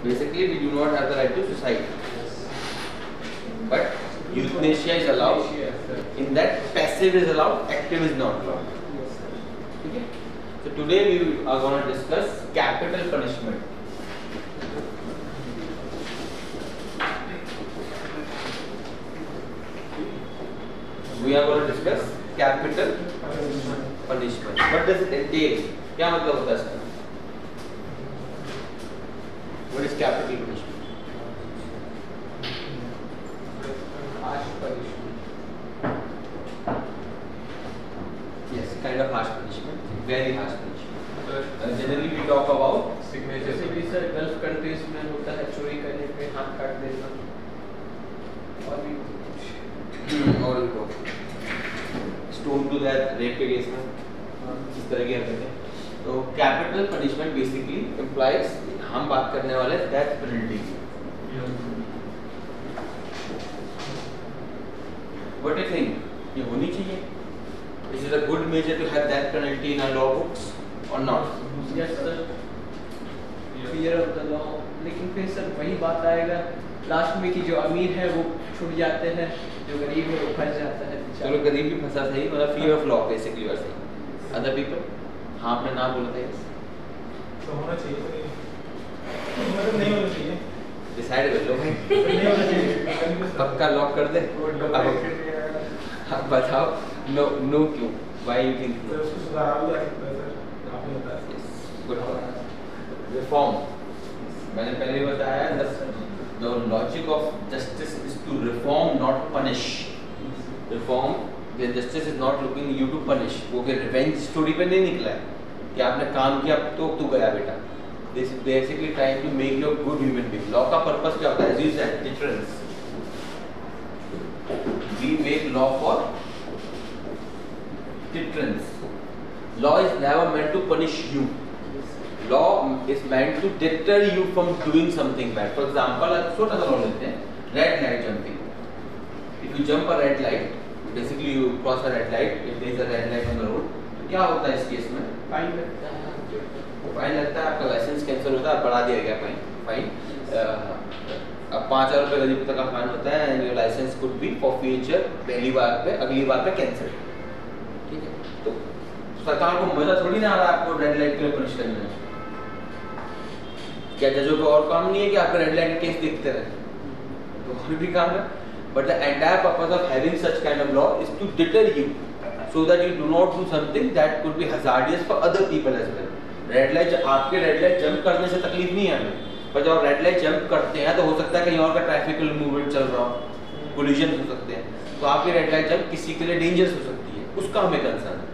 Basically, we do not have the right to suicide. But euthanasia is allowed. In that, passive is allowed, active is not allowed. Okay? So today we are going to discuss capital punishment. We are going to discuss capital punishment. What does it entail? क्या मतलब होता है इसका? What is capital punishment? Harsh punishment. Yes, kind of harsh punishment, very harsh punishment. Generally we talk about जैसे भी sir gulf countries में होता है चोरी करने पे हाथ काट देना और भी स्टोन टू डेथ, रेप के केस में इस तरह की हरकतें. तो कैपिटल पनिशमेंट बेसिकली इम्प्लाइज, हम बात करने वाले death penalty. What do you think, ये होनी चाहिए? Is it a good measure to have death penalty in our law books और not? Yes sir, fear of the law. लेकिन फिर सर वही बात आएगा लास्ट में कि जो अमीर है वो छूट जाते हैं, जो गरीब है वो फंस जाता है. चलो गरीब भी फंसा सही, मतलब fear of law basically you are saying. Other people, हाँ आपने नाम बोला था. यस तो होना चाहिए, मतलब नहीं होना चाहिए. डिसाइड कर लो भाई. नहीं होना चाहिए. पक्का लॉक कर दे. अब बताओ, नो नो क्यों, व्हाई यू थिंक? सर उसको सुधारा भी जा सकता है सर, आपने बताया. गुड. रिफॉर्म, मैंने पहले बताया the logic of justice is to reform, not punish. Reform, the justice is not looking you to punish. वो के revenge story पे नहीं निकला है कि आपने काम किया तो तू गया बेटा. This is basically trying to make you a good human being. Law का purpose क्या होता है? As you said, deterrence. We make law for deterrence. Law is never meant to punish you. Law is meant to deter you from doing something bad. For example, छोटा सा law लेते हैं, red light jumping. If you jump a red light, basically you cross a red light. If there is a red light on the road, तो क्या होता है इस case में? फाइन लगता है. फाइन लगता है, आपका लाइसेंस कैंसिल होता है, बढ़ा दिया गया फाइन. अब 5,000 रुपये गरीब तक का फाइन होता है and your licence could be for future, पहली बार पे अगली बार पे कैंसिल. ठीक है, तो सरकार को मजा थोड़ी ना आ रहा है आपको रेड लाइट के लिए पनिश करने में. क्या जजों को और काम नहीं है कि आपका रेड लाइट केस देखते रहे? तो और भी काम है. But the entire purpose of having such kind of law is to deter you so that you do not do something that could be hazardous for other people as well. Red light, आपके red light jump करने से तकलीफ नहीं है हमें, पर जब red light jump करते हैं तो हो सकता है कहीं और का ट्रैफिक मूवमेंट चल रहा हो, कोलिजन हो सकते हैं, तो आपकी रेड लाइट जंप किसी के लिए डेंजरस हो सकती है, उसका हमें कंसर्न है.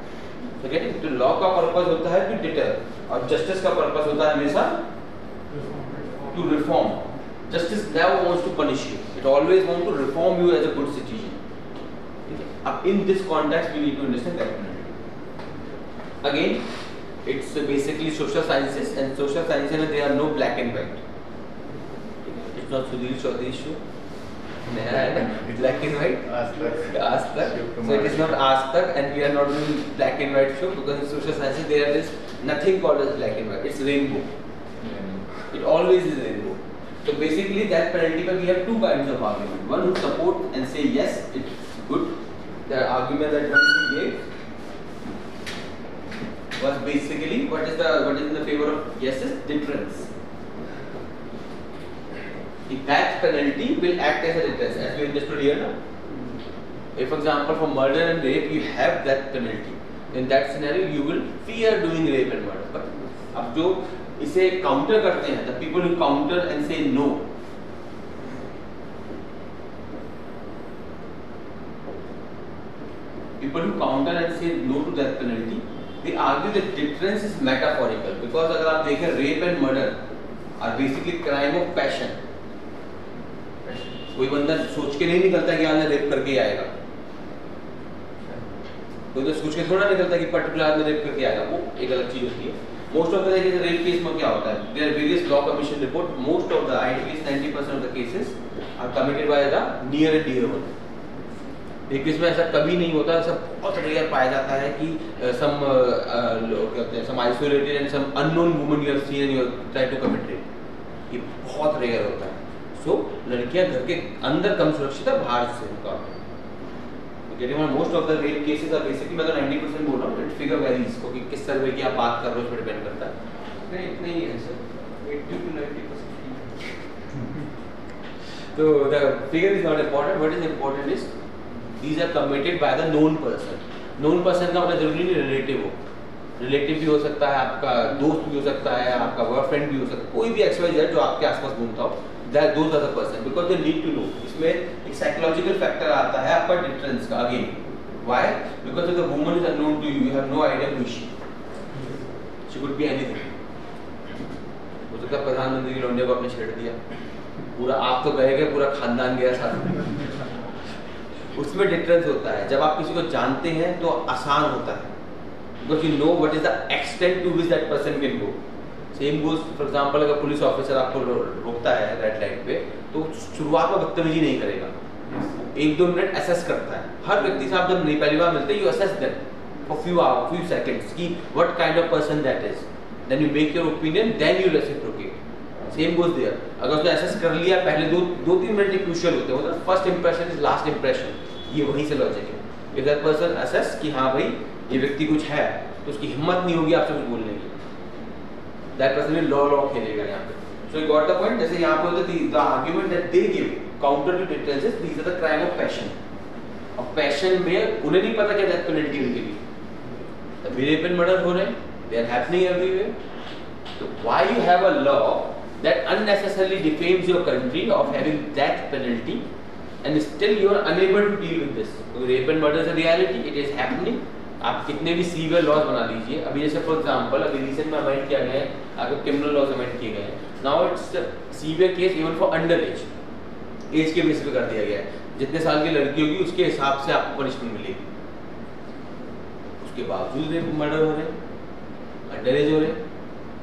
ठीक है, तो लॉ का पर्पस होता है टू डिटर और जस्टिस का पर्पस होता है हमेशा to reform. Justice never wants to punish you. It always wants to reform you as a good citizen. Okay. In this context, we need to understand that. Again, it's basically social sciences, and social sciences there are no black and white. It's not Sudhir Chaudhary show. Black and white. Ask Tak. So it is not Ask Tak, and we are not doing black and white show because in social sciences there is nothing called as black and white. It's rainbow. It always is rainbow. So basically that penalty पर we have two kinds of argument. One who support and say yes, it's good. The argument that one gave was basically what is in the favor of yes is deterrence. The death penalty will act as a deterrence, as we understood here now. If for example for murder and rape you have death penalty, in that scenario you will fear doing rape and murder. But अब जो इसे counter करते हैं, the people who counter and say no, people who counter and say no to death penalty, they argue that deterrence is metaphorical because अगर आप देखें rape and murder are basically crime of passion. कोई बंदा सोच के नहीं निकलता कि आज रेप करके आएगा, कोई तो सोच के थोड़ा निकलता कि पर्टिकुलर आदमी रेप करके आएगा, वो एक अलग चीज होती है. Most of the rape case में क्या होता है? There are various law commission report. Most of the, at least 90% of the cases are committed by the near and dear one. एक केस में ऐसा कभी नहीं होता, सब बहुत रेयर पाया जाता है कि some लोग कहते हैं some isolated and some unknown woman you have seen and you try to commit rape. ये बहुत रेयर होता है। सो लड़कियां घर के अंदर कम सुरक्षित है, बाहर से मुकाबले। Most of the rape cases are basically, मैं तो 90% बोल रहा हूँ, इट फिगर वेरीज, क्योंकि किस सर्वे की आप बात कर रहे हो उस पर डिपेंड करता है। नहीं इतना ही है sir, 80 to 90%। So the figure is not important. What is important is these are committed by the known person. Known person का मतलब जरूरी नहीं रिलेटिव हो, रिलेटिव भी हो सकता है, आपका दोस्त भी हो सकता है, आपका बॉयफ्रेंड भी हो सकता है, कोई भी XYZ जो आपके आसपास घूमता हो, that those are the person because they need to know. इसमें एक psychological factor आता है आपका deterrence का again. Why? Because if the woman is unknown to you, you have no idea who is she. She could be anything. हो सकता है प्रधानमंत्री की लौंडे को आपने छेड़ दिया, पूरा आप तो गए पूरा खानदान गया साथ। उसमें डिफरेंस होता है। जब आप किसी को जानते हैं तो आसान होता है, because you know what is the extent to which that person can go. Same goes for example, अगर पुलिस ऑफिसर आपको रोकता है रेड लाइट पे, तो शुरुआत में बदतमीजी नहीं करेगा, 1-2 मिनट असेस करता है। हर व्यक्ति से आप जब नहीं पहली बार मिलते, you assess them for few seconds कि what kind of person that is, then you make your opinion, then you reciprocate. Same goes there. अगर उसने असेस कर लिया, पहले 2-3 मिनट क्रूशियल होते हैं, मतलब first impression is last impression, ये वहीं से लॉजिक है। इफ दैट पर्सन असेस कि हाँ भाई ये व्यक्ति कुछ है, तो उसकी हिम्मत नहीं होगी आपसे कुछ बोलने की, दैट पर्सन विल लॉ खेलेगा यहाँ पे। So you got the point. जैसे यहाँ पे होता है the argument that they give counter to differences, these are the crime of passion. और पैशन में उन्हें नहीं पता क्या डेथ पेनल्टी उनके लिए, तभी रेप एंड मर्डर हो रहे हैं, दे आर हैपनिंग एवरीवेयर। तो why you have a law that unnecessarily defames your country of having death penalty and still you are unable to deal with this? So rape and murder is a reality, it is happening. आप कितने भी severe laws बना लीजिए, अभी जैसे for example अभी recent में amend किया गया है, आपके क्रिमिनल लॉज अमेंड किए गए हैं, now it's severe case even for under as के बेस पे कर दिया गया है। जितने साल की लड़की होगी उसके हिसाब से आपको पनिशमेंट मिलेगी, उसके बावजूद रेप मर्डर हो रहे हैं, अंडर एज हो रहे हैं।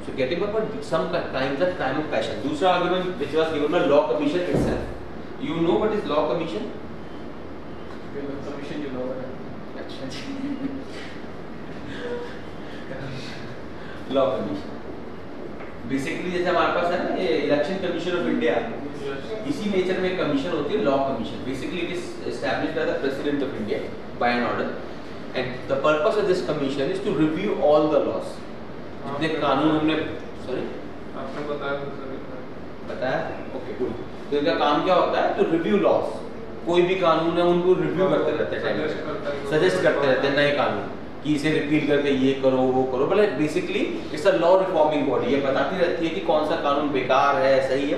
So getting up on some kinds of crime of passion. दूसरा argument which was given by law commission itself. You know what is law commission? Commission जो law है। अच्छा। Law commission. Basically जैसे हमारे पास है ना ये इलेक्शन कमीशन ऑफ इंडिया, इसी नेचर में कमीशन होती है law commission. Basically it is established by the president of India by an order, and the purpose of this commission is to review all the laws. जितने कानून हमने आपने बताया, okay cool. तो इनका काम क्या होता है? तो रिव्यू लॉस, कोई भी कानून है उनको रिव्यू करते रहते हैं, सजेस्ट करते रहते हैं नए कानून कि इसे रिपील करके ये करो वो करो। मतलब basically it's a law reforming body, ये बताती रहती है कि कौन सा कानून बेकार है, सही है।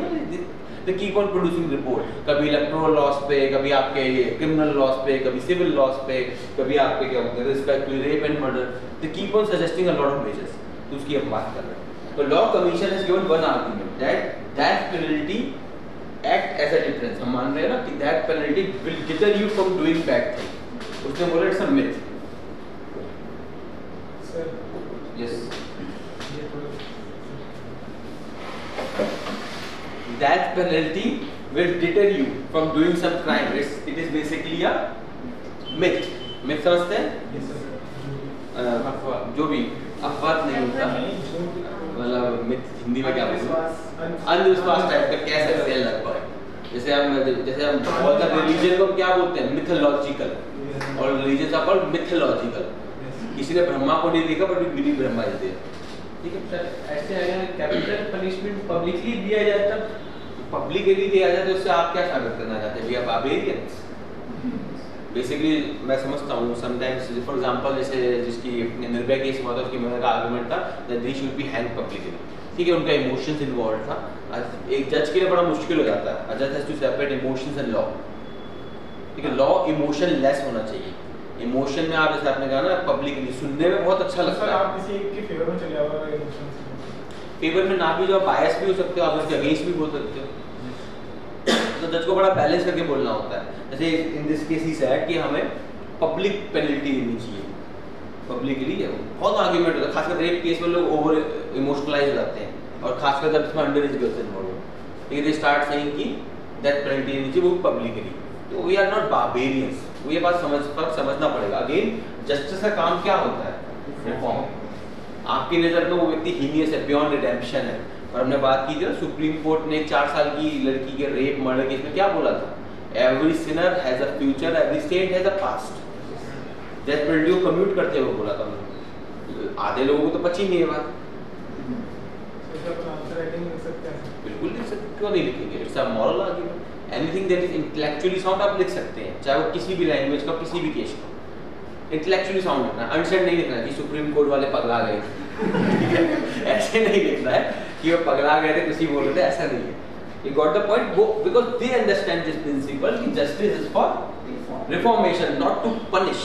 दे कीप ऑन प्रोड्यूसिंग रिपोर्ट, कभी इलेक्टोरल लॉस पे, कभी आपके क्रिमिनल लॉस पे, कभी सिविल लॉस पे, कभी आपके क्या होता है respect to rape and murder. They keep on suggesting a lot of measures. तो उसकी हम बात कर रहे हैं। तो law commission has given one argument that penalty act as a difference. हम मान रहे हैं ना कि that penalty will deter you from doing bad thing. उसने बोला it's a myth. Sir yes, ये तो that penalty will deter you from doing some crime. It is basically a myth. myth समझते हैं? जो भी अफवाह नहीं होता, मतलब myth हिंदी में क्या बोलते हैं? अंधविश्वास टाइप का कह सकते हैं लगभग। जैसे हम बहुत सारे रिलीजन को क्या बोलते हैं? मिथोलॉजिकल, और रिलीजन आर कॉल्ड मिथोलॉजिकल। किसी ने ब्रह्मा को नहीं देखा but believe Brahma is there. ठीक है सर, ऐसे अगर कैपिटल पनिशमेंट पब्लिकली दिया जाए तब पब्लिकली दिया जाए तो उससे आप क्या साबित करना चाहते हैं? We are बार्बेरियंस। बेसिकली मैं समझता हूँ समटाइम्स, फॉर एग्जांपल जैसे जिसकी निर्भया केस हुआ था, उसकी मदर का आर्गुमेंट था that they should be hang publicly. ठीक है, उनका इमोशंस इन्वॉल्व था। एक जज के लिए बड़ा मुश्किल हो जाता है, जज has to separate emotions and law. ठीक है, लॉ इमोशन लेस होना चाहिए। इमोशन में आप जैसे आपने कहा ना पब्लिकली, सुनने में बहुत अच्छा लगता है। आप किसी के फेवर में चले आओ, फेवर में ना भी जो बायस भी हो सकते हो, आप उसके अगेंस्ट भी बोल सकते हो। तो जज को बड़ा बैलेंस करके बोलना होता है। जैसे in this case he said कि हमें पब्लिक पेनल्टी देनी चाहिए, पब्लिकली। बहुत आर्गुमेंट होता है, खासकर रेप केस में लोग ओवर इमोशनलाइज हो जाते हैं, और खासकर जब इसमें अंडर एज गर्ल्स इन्वॉल्व हो, ठीक है, स्टार्ट सेइंग कि दैट पेनल्टी देनी चाहिए वो पब्लिकली। तो वी आर नॉट बार्बेरियंस, वो ये बात समझना पड़ेगा। अगेन जस्टिस का काम क्या होता है? रिफॉर्म। आपकी नज़र में वो व्यक्ति हीनियस है, बियॉन्ड रिडेम्पशन है, और हमने बात की थी ना, सुप्रीम कोर्ट ने 4 साल की लड़की के रेप मर्डर केस में क्या बोला था, every sinner has a future, every saint has a past. Death penalty को कम्यूट करते हुए बोला था उन्होंने। आधे लोगों को तो पची नहीं है बात। बिल्कुल लिख सकते, क्यों नहीं लिखेंगे, it's a moral argument. Anything that is intellectually sound आप लिख सकते हैं, चाहे वो किसी भी लैंग्वेज का, किसी भी केस का। इंटेलेक्चुअली साउंड लिखना, अनसेंड नहीं लिखना कि सुप्रीम कोर्ट वाले पगला गए ऐसे नहीं लिखना है कि वो पगला गए थे, किसी बोल रहे थे, ऐसा नहीं है। You got the point? Because they understand this principle कि justice is for reformation, not to punish.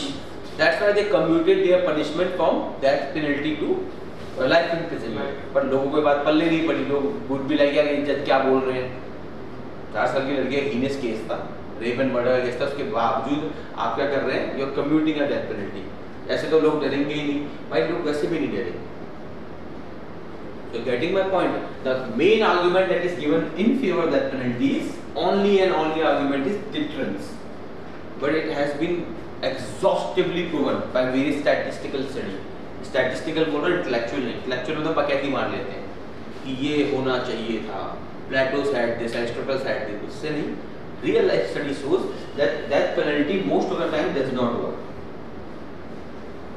That's why they commuted their punishment from that penalty to life imprisonment. पर लोगों को बात पल्ले नहीं पड़ी, लोग would be like यार ये जज क्या बोल रहे हैं। 4 साल की लड़की हीनेस केस था, रेप एंड मर्डर केस था, उसके बावजूद आप क्या कर रहे हैं, you are commuting a death penalty. ऐसे तो लोग डरेंगे ही नहीं भाई, लोग वैसे भी नहीं डरेंगे। So getting my point, the main argument that is given in favor of that penalty is only and only argument is deterrence, but it has been exhaustively proven by various statistical studies. Statistical बोल रहे intellectual में तो पकैती मार लेते हैं कि ये होना चाहिए था, Plato said this, Aristotle said this, उससे नहीं, real life study shows that that penalty most of the time does not work.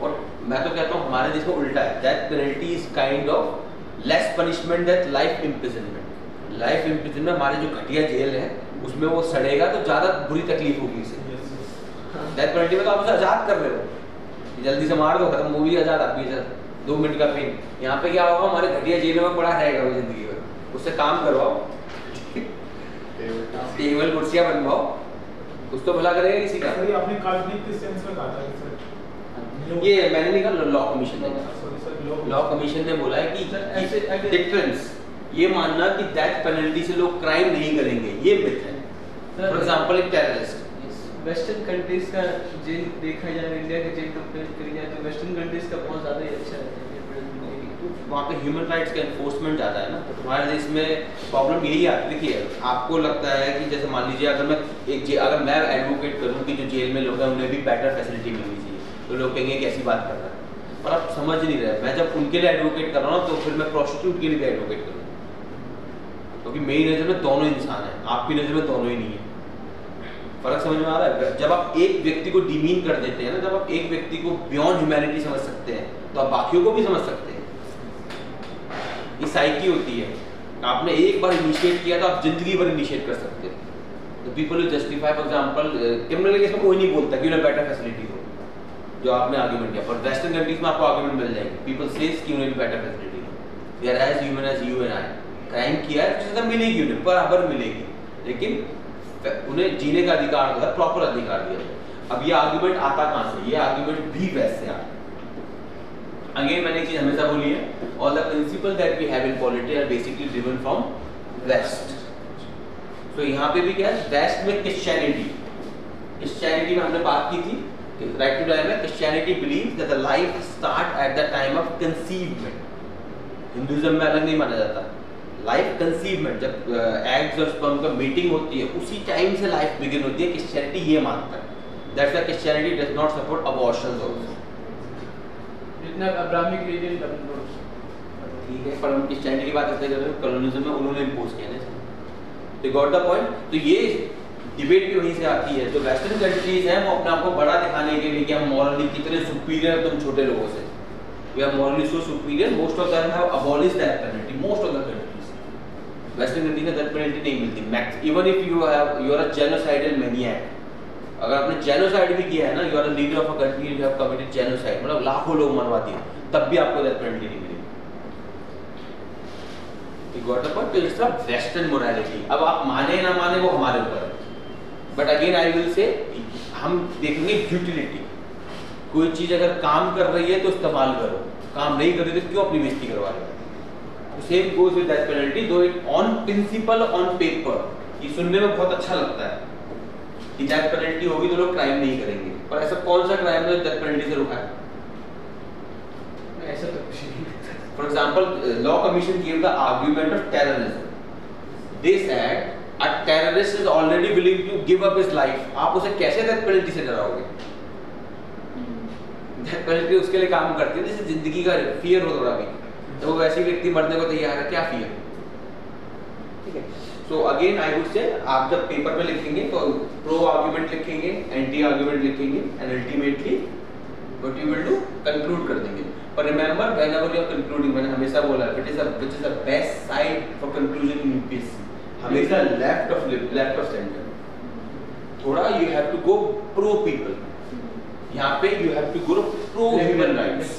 और मैं तो कहता हूँ हमारे देश में उल्टा है, that penalty is kind of less punishment than life imprisonment। life imprisonment हमारे जो घटिया जेल है उसमें वो सड़ेगा तो ज़्यादा बुरी तकलीफ होगी इसे। डेथ पेनल्टी में तो आप उसे आज़ाद कर रहे हो, जल्दी से मार दो, खत्म, मूवी आज़ाद, आपकी इज्जत, 2 मिनट का पेन। यहाँ पे क्या होगा, हमारे घटिया जेलों में पड़ा रहेगा वो जिंदगी भर, उससे काम करवाओ, टेबल कुर्सियाँ बनवाओ, कुछ तो भला करेगा किसी का। आपने काल्पनिक किस सेंस में कहा था सर? ये मैंने नहीं कहा, लॉ कमीशन ने कहा। लॉ कमीशन ने बोला है कि डिटरेंस, ये मानना कि डेथ पेनल्टी से लोग क्राइम नहीं करेंगे, ये मिथ है। फॉर एग्जांपल एक टेररिस्ट, वेस्टर्न कंट्रीज का जेल देखा जाए, इंडिया के जेल कंपेयर करी जाए तो वेस्टर्न कंट्रीज का बहुत ज़्यादा ही अच्छा रहता है। वहाँ पे ह्यूमन राइट्स का एनफोर्समेंट ज़्यादा है ना, तो तुम्हारे देश में प्रॉब्लम यही आती है। देखिए, आपको लगता है कि जैसे मान लीजिए अगर मैं एडवोकेट करूँ कि जो जेल में लोग हैं उन्हें भी बेटर फैसिलिटी मिलनी चाहिए, तो लोग कहेंगे कैसी बात कर रहा है, पर आप समझ नहीं रहे। मैं जब उनके लिए एडवोकेट कर रहा हूँ तो फिर मैं प्रोस्टिट्यूट के लिए भी एडवोकेट करूँ, क्योंकि मेरी नज़र में दोनों इंसान हैं, आपकी नज़र में दोनों ही नहीं है। फर्क समझ में आ रहा है? जब आप एक व्यक्ति को डिमीन कर देते हैं ना, जब आप एक व्यक्ति को बियॉन्ड ह्यूमैनिटी समझ सकते हैं, तो आप बाकियों को भी समझ सकते हैं। ये साइकी होती है, आपने एक बार इनिशिएट किया तो आप जिंदगी भर इनिशिएट कर सकते हैं। तो people will justify, for example criminal case में कोई नहीं बोलता कि उन्हें बेटर फैसिलिटी हो, जो आपने आर्गुमेंट किया। पर वेस्टर्न कंट्रीज में आपको आर्गुमेंट मिल जाएंगे, पीपल सेज कि उन्हें बेटर फैसिलिटी हो, they are as human as you and I. Crime किया है तो सजा मिलेगी, उन्हें बराबर मिलेगी, लेकिन उन्हें जीने का अधिकार जो है प्रॉपर अधिकार दिया जाए। अब ये आर्गुमेंट आता कहाँ से? ये आर्गुमेंट भी वेस्ट से आता है। अगेन मैंने एक चीज हमेशा बोली है, all the principle that we have in polity are basically driven from West. तो यहाँ पे भी क्या है, वेस्ट में क्रिश्चियनिटी में हमने बात की थी, राइट टू डाई में Christianity believes that the life start at the time of conceivement. Hinduism में अलग नहीं माना जाता, लाइफ कंसीवमेंट, जब एग्स और स्पर्म का मीटिंग होती है उसी टाइम से लाइफ बिगिन होती है। क्रिश्चियनिटी ये मानता है, that's why Christianity does not support abortions also. जितना अब्राहमिक रिलीजन डज, ठीक है, पर हम क्रिश्चियनिटी की बात इसलिए कर रहे हैं, कॉलोनिज्म में उन्होंने इंपोज किया ना। तो गॉट द पॉइंट। तो ये डिबेट भी वहीं से आती है। जो वेस्टर्न कंट्रीज हैं वो अपने आप को बड़ा दिखाने के लिए कि हम मॉरली कितने सुपीरियर तुम छोटे लोगों से, we are morally so superior, most of them have abolished that penalty. Most of the countries, western countries में दैट पेनल्टी नहीं मिलती। Max even if you are a genocidal maniac, अगर आपने जेनोसाइड भी किया है ना, you are a leader of a country, you have committed genocide, मतलब लाखों लोग मरवा दिए, तब भी आपको डेथ पेनल्टी नहीं मिलेगी। You got the point. तो इट्स अ वेस्टर्न मोरालिटी। अब आप माने ना माने वो हमारे ऊपर है, but again I will say हम देखेंगे यूटिलिटी। कोई चीज अगर काम कर रही है तो इस्तेमाल करो, काम नहीं कर रही तो क्यों अपनी बेइज्जती करवा रहे हो। Same goes with death penalty, though it on principle on paper ये सुनने में बहुत अच्छा लगता है कि डेथ पेनल्टी होगी तो लोग क्राइम नहीं करेंगे, पर ऐसा कौन सा क्राइम है जो डेथ पेनल्टी से रुका है? ऐसा तो कुछ नहीं। For example, law commission gave the argument of terrorism. They said a terrorist is already willing to give up his life. आप उसे कैसे डेथ पेनल्टी से डराओगे? डेथ पेनल्टी उसके लिए काम करती है जैसे जिंदगी का फियर हो थोड़ा भी, तो वो वैसे व्यक्ति मरने को तैयार है, क्या फियर? ठीक है। So again I would say आप जब पेपर पे लिखेंगे तो प्रो आर्गुमेंट लिखेंगे, एंटी आर्गुमेंट लिखेंगे and ultimately what you will do conclude कर देंगे। पर remember whenever you are concluding, मैंने हमेशा बोला है, which is the best side for conclusion in UPSC, हमेशा लेफ्ट ऑफ सेंटर। थोड़ा you have to go pro people, यहाँ पे you have to go pro human rights,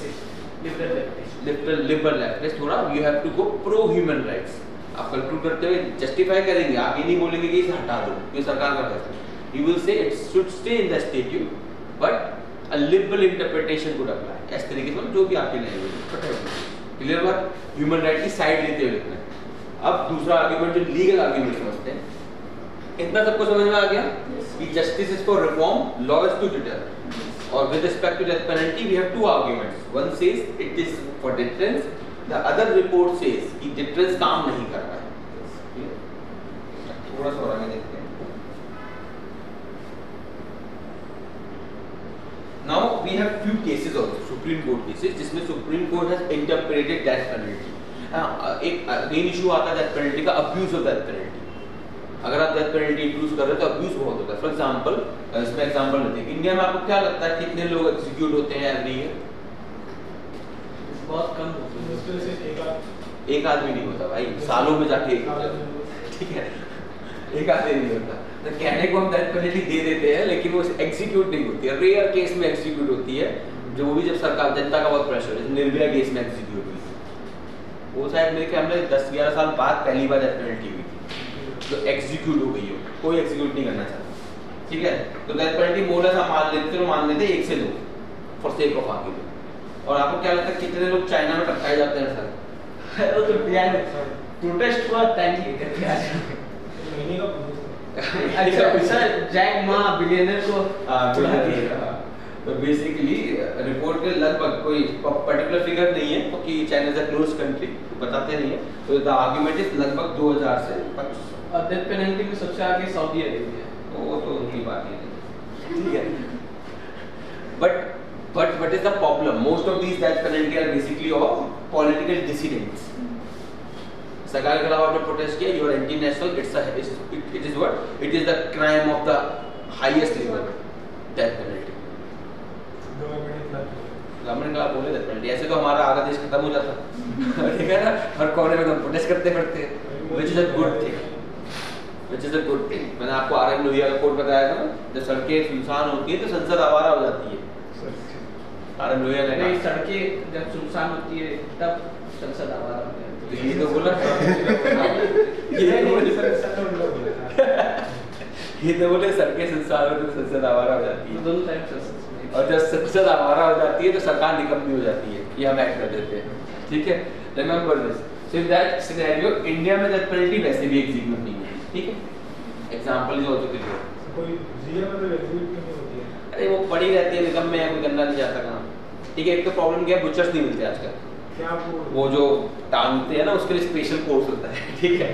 liberal leftist, थोड़ा you have to go pro human rights. आप conclude करते हुए justify करेंगे, आप ये नहीं बोलेंगे कि इसे हटा दो, ये सरकार का फैसला, you will say it should stay in the statute but a liberal interpretation could apply, इस तरीके से जो भी आपकी लैंग्वेज। क्लियर बात, ह्यूमन राइट की साइड लेते हुए लिखना है। अब दूसरा आर्गुमेंट जो लीगल आर्गुमेंट समझते हैं, इतना सबको समझ में आ गया कि justice is for reform, law is to deter, और with respect to death penalty we have two arguments, one says it is for deterrence, the other report says कि deterrence काम नहीं कर रहा है। थोड़ा सा और आगे देखते हैं। Now we have few cases also, Supreme Court cases, जिसमें Supreme Court has interpreted death penalty। एक मेन इशू आता है death penalty का, abuse of death penalty। अगर आप डेथ पेनल्टी यूज कर रहे हो तो अब्यूज बहुत होता है। फॉर एग्जांपल, इसमें एग्जांपल लेते हैं, इंडिया में आपको क्या लगता है कितने लोग एग्जीक्यूट होते हैं एवरी ईयर? बहुत कम होते हैं, एक आदमी नहीं होता भाई, सालों में जाके एक होता है, ठीक है, एक आदमी नहीं होता। तो कहने को हम डेथ पेनल्टी दे देते हैं लेकिन वो एग्जीक्यूट नहीं होती है, रेयर केस में एग्जीक्यूट होती है, जो वो भी जब सरकार जनता का बहुत प्रेशर है। निर्भया केस में एग्जीक्यूट हुई, वो शायद मेरे ख्याल में 10-11 साल बाद पहली बार डेथ पेनल्टी हुई तो एग्जीक्यूट हो गई हो, कोई एग्जीक्यूट नहीं करना चाहता, ठीक है। तो डेथ पेनल्टी मोरलेस हम मान लेते 1 से 2 फॉर सेक ऑफ आर्गुमेंट। और आपको क्या लगता है कितने लोग चाइना में टपकाए जाते हैं सर? वो तो यार प्रोटेस्ट हुआ टैंकी करके आ अच्छा सर, जैक मा बिलियनर को बुला दिया। तो बेसिकली रिपोर्ट के लगभग कोई पर्टिकुलर फिगर नहीं है क्योंकि China is a close country, बताते नहीं है। तो द आर्गुमेंट इज लगभग 2000 से 2500। और डेथ पेनल्टी में सबसे आगे सऊदी अरेबिया है, वो तो उनकी बात ही नहीं, ठीक है। But what is the problem? Most of these death penalty are basically of political dissidents. सरकार के खिलाफ आपने प्रोटेस्ट किया, you are anti national, it is what, it is the crime of the highest level, death penalty. Government का बोले death penalty, ऐसे तो हमारा आधा देश खत्म हो जाता, ठीक है ना, हर कोने में हम प्रोटेस्ट करते फिरते, which is a good thing, which is a good thing. मैंने आपको आरएम लोहिया का कोट बताया था, जब सड़कें सुनसान होती है तो संसद आवारा हो जाती है। आरएम लोहिया ने नहीं, सड़कें जब सुनसान होती है तब संसद आवारा हो जाती है। तो ये तो बोला ये तो बोले सड़कें सुनसान होती है तो संसद आवारा हो जाती है, दोनों टाइप संसद, और जब संसद आवारा हो जाती है तो सरकार निकम्मी हो जाती है, ये हम ऐड कर देते हैं, ठीक है। Remember this, so in that scenario India में डेथ पेनल्टी वैसे भी एग्जीक्यूट नहीं है, ठीक है। एग्जांपल इज आल्सो क्लियर, कोई रियल में तो एग्जीक्यूट क्यों नहीं होती है? अरे वो पड़ी रहती है निकम्मे है, कोई गंदा नहीं जाता कहाँ, ठीक है। एक तो प्रॉब्लम क्या है, बुचर्स नहीं मिलते आजकल, क्या वो जो टांगते हैं ना उसके लिए स्पेशल कोर्स होता है, ठीक है।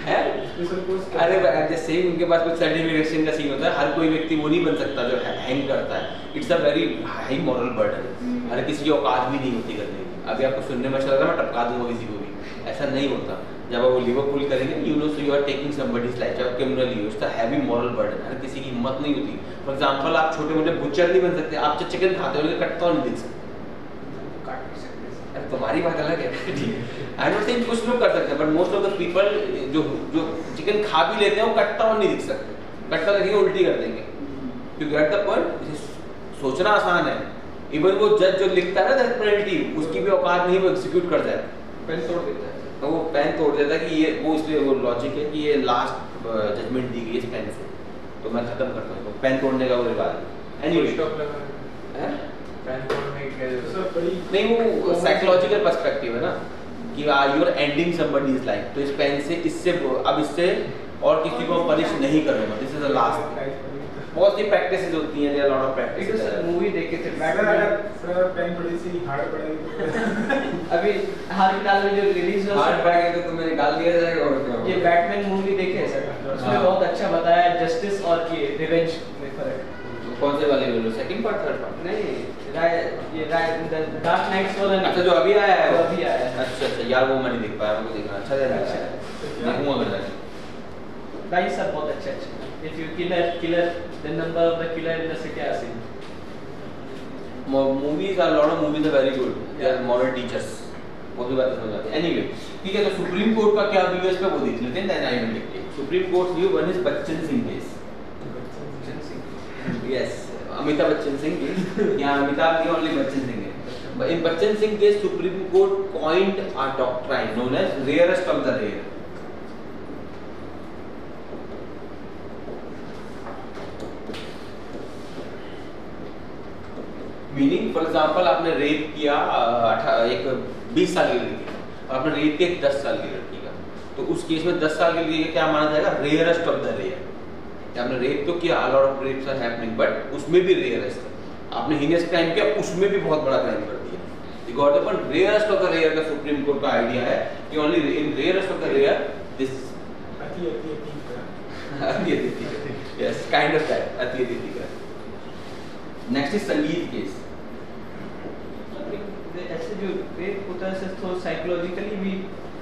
है अरे जैसे सेम उनके पास कुछ सर्टिफिकेशन का सीन होता है, हर कोई व्यक्ति वो नहीं बन सकता जो हैंग करता है, it's a very high moral burden, हर किसी की औकात भी नहीं होती करने की। अभी आपको सुनने में चल रहा है मैं टपका दूंगा किसी को भी, ऐसा नहीं होता। जब आप वो लिवरपूल करेंगे, you know, so you are taking somebody's life, जब criminal you, it's a heavy moral burden, हर किसी की हिम्मत नहीं होती। फॉर एग्जांपल आप छोटे मोटे बुचर नहीं बन सकते, आप चिकन खाते हो कटता नहीं दिख सकते, तुम्हारी बात अलग है, आई डोंट थिंक कुछ लोग कर सकते हैं, but most of the people जो चिकन खा भी लेते हैं वो कटता हुआ नहीं दिख सकते, कटता देखेंगे उल्टी कर देंगे। यू गेट द पॉइंट, सोचना आसान है। इवन वो जज जो लिखता है ना डेथ पेनल्टी, उसकी भी औकात नहीं वो एग्जीक्यूट कर जाए, पेन तोड़ देता है, तो वो पेन तोड़ देता है कि ये वो, इसलिए वो लॉजिक है कि ये लास्ट जजमेंट दी गई इस पेन से, तो मैं खत्म करता हूँ, पेन तोड़ने का वो रिवाज है। एनीवे नहीं, वो साइकोलॉजिकल पर्सपेक्टिव है ना कि you are ending somebody's life, तो इस पेन से इससे अब इससे और किसी को पनिश नहीं करूंगा, दिस इज द लास्ट। बहुत सी प्रैक्टिसेस होती हैं, there are lot of practices. एक मूवी देखे थे सर पेन थोड़ी सी हार्ड पड़ेगी अभी हाल फिलहाल में जो रिलीज हुआ हार्ड बैग है तो तुम्हें निकाल दिया जाएगा और क्या ये बैटमैन मूवी देखे हैं सर, उसमें बहुत अच्छा बताया जस्टिस और ये रिवेंज में फर्क। कौन से वाले बोलो, सेकंड पार्ट थर्ड पार्ट? नहीं, ये डार्क नाइट्स वाला नहीं, अच्छा जो अभी आया है, वो अभी आया है। अच्छा अच्छा यार वो मैं नहीं देख पाया, मुझे देखना अच्छा लगा, देखूंगा मैं जाके। Guys are बहुत अच्छे। If you killer, the number of the killer in the city are seen. Movies are, lot of movies are very good. They are moral teachers. वो भी बातें समझ आती है। Anyway, ठीक है, तो सुप्रीम कोर्ट का क्या व्यू है इस पे वो देख लेते हैं। Then I will take it. Supreme Court view one is Bachchan Singh case. Yes, Amitabh Bachchan Singh case. यहाँ अमिताभ नहीं, ओनली बच्चन सिंह है। In Bachchan Singh case, Supreme Court coined a doctrine known as rarest of the rare. Meaning for example आपने rape किया एक 20 साल की लड़की और आपने रेप किया 10 साल की लड़की का, तो उस केस में 10 साल की लड़की का क्या माना जाएगा? Rarest of the rare. आपने रेप तो किया, a lot of rapes are happening, but उसमें भी रेयरेस्ट है। आपने हीनियस क्राइम किया, उसमें भी बहुत बड़ा क्राइम कर दिया। You got the point? Rarest of the rare का सुप्रीम कोर्ट का आइडिया है कि only in rarest of the rare this yes kind of that अति next is संगीत केस। ऐसे जो रेप होता है तो साइकोलॉजिकली भी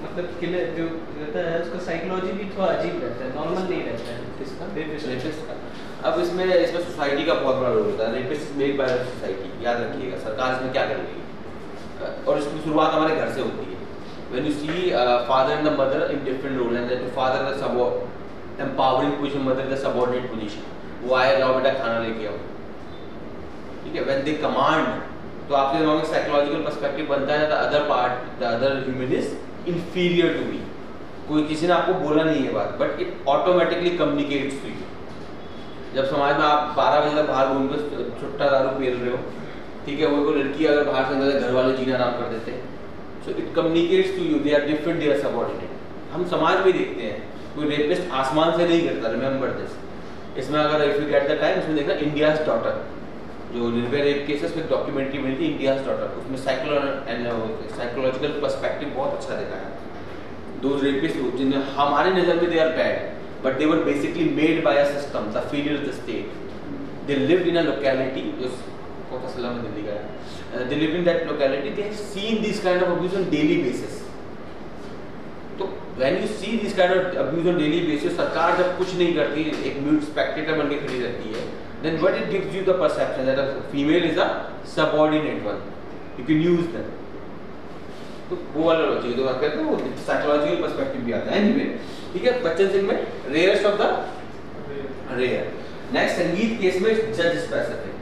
मतलब किलर जो रहता है उसका साइकोलॉजी भी थोड़ा अजीब रहता है, नॉर्मल नहीं रहता है। किसका? रेपिस्ट का। अब इसमें सोसाइटी का बहुत बड़ा रोल होता है। रेपिस्ट मेड बाय सोसाइटी, याद रखिएगा। सरकार इसमें क्या कर रही है, और इसकी शुरुआत हमारे घर से होती है। When you see father and the mother in different role, and then father the empowering position, mother the subordinate position, वो आए लाओ बेटा खाना लेके आओ, ठीक है। When they command, तो आपके दिमाग में साइकोलॉजिकल पर्सपेक्टिव बनता है the other part, the other human is inferior to me. कोई किसी ने आपको बोला नहीं है बात, but it automatically communicates to you. जब समाज में आप 12 बजे तक बाहर घूम कर छुट्टा दारू पी रहे हो, ठीक है, वो लड़की अगर बाहर से अंदर घर वाले जीना आराम कर देते हैं, so it communicates to you they are different, they are subordinate. हम समाज में देखते हैं कोई रेपिस्ट आसमान से नहीं करता, रिमेंबर दिस। इसमें अगर if you get the time, इसमें देखना इंडियाज डॉटर, जो निर्भया रेप केसेस में डॉक्यूमेंट्री बनी थी इंडियाज डॉटर, उसमें साइकोलॉजिकल पर्सपेक्टिव बहुत अच्छा दिखाया है। दोज रेपिस्ट जिन्हें हमारे नज़र में they are bad, but they were basically made by a system, the failure of the state. They lived in a locality, जो कोटा जिला में दिल्ली का है, they live in that locality, they have seen this kind of abuse on daily basis. तो when you see this kind of abuse on daily basis, सरकार जब कुछ नहीं करती, एक म्यूट स्पेक्टेटर बन के खड़ी रहती है, then what it gives you the perception that a female is a subordinate one, you can use them। तो वो वाला लॉजिक तो बात करते हैं, वो साइकोलॉजिकल पर्सपेक्टिव भी आता है। एनीवे, ठीक है, बच्चन सिंह में rarest of the rare. Next Sangeet case में जज स्पेसिफिक।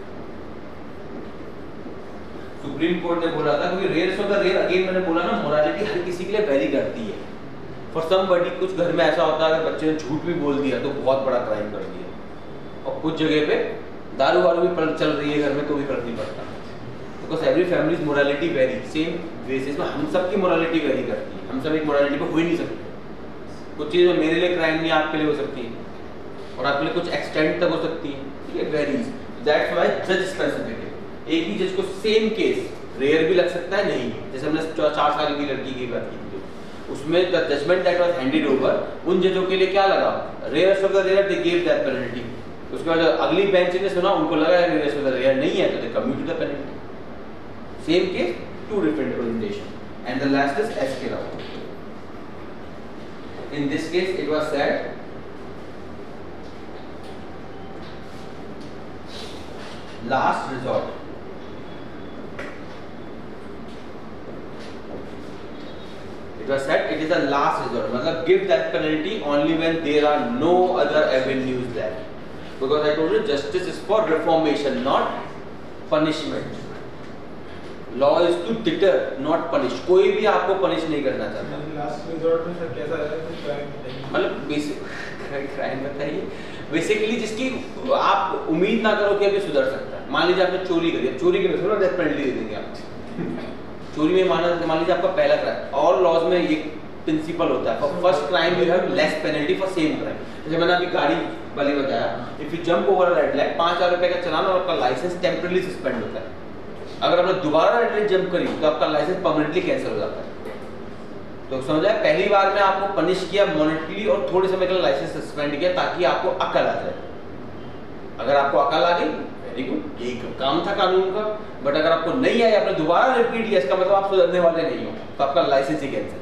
सुप्रीम कोर्ट ने बोला था क्योंकि rarest of the rare, again मैंने बोला ना, मोरालिटी हर किसी के लिए वेरी करती है। फॉर समबडी, कुछ घर में ऐसा होता है अगर बच्चे ने झूठ भी बोल दिया तो बहुत बड़ा क्राइम कर दिया, और कुछ जगह पे दारू वारू भी चल रही है घर में तो भी फर्क नहीं पड़ता, because every families morality very same basis में। हम सब की मोरालिटी वेरी करती है, हम सब एक मोरालिटी पे हो ही नहीं सकते। कुछ चीज़ें मेरे लिए क्राइम नहीं, आपके लिए हो सकती है, और आपके लिए कुछ एक्सटेंट तक हो सकती है, ठीक है, वेरीज। दैट्स व्हाई जज स्पेसिफिक है। एक ही जज को सेम केस रेयर भी लग सकता है, नहीं। जैसे हमने 4 साल की लड़की की बात की थी, उसमें the judgment that was handed over, उन जजों के लिए क्या लगा? Rarest of the rare, they give that penalty. उसके बाद अगली बेंच ने सुना, उनको लगा रेयरेस्ट ऑफ द रेयर नहीं है, तो they commute the penalty. Same case, 2 different presentation। and the last is SK Rao। in this case it was said last resort। it was said it is a last resort, मतलब give that penalty only when there are no other avenues left, because I told you justice is for reformation, not punishment। Law is to deter not punish. कोई भी आपको punish नहीं करना चाहता। Last resort में sir कैसा है, मतलब बेसिक क्राइम बताइए, बेसिकली जिसकी आप उम्मीद ना करो कि अभी सुधर सकता है। मान लीजिए आपने चोरी करी, चोरी के थोड़ा डेथ पेनल्टी दे देंगे आप। चोरी में मान लीजिए आपका पहला क्राइम, और लॉज में ये प्रिंसिपल होता है, for first crime you have less penalty for same crime. जैसे मैंने अभी गाड़ी वाले बताया, if you jump over red light, 5000 रुपये का चलान और आपका लाइसेंस टेम्परेरी सस्पेंड होता है। अगर आपने दोबारा रेड लाइट जंप करी तो आपका लाइसेंस परमानेंटली कैंसिल हो जाता है। तो समझा, पहली बार में आपको पनिश किया मॉनेटली और थोड़े समय के लिए लाइसेंस सस्पेंड किया ताकि आपको अकल आ जाए। अगर आपको अकल आ गई वेरी गुड, यही काम था कानून का। बट अगर आपको नहीं आया, आपने दोबारा रिपीट किया, इसका मतलब आप सुधरने वाले नहीं हो, तो आपका लाइसेंस ही कैंसिल।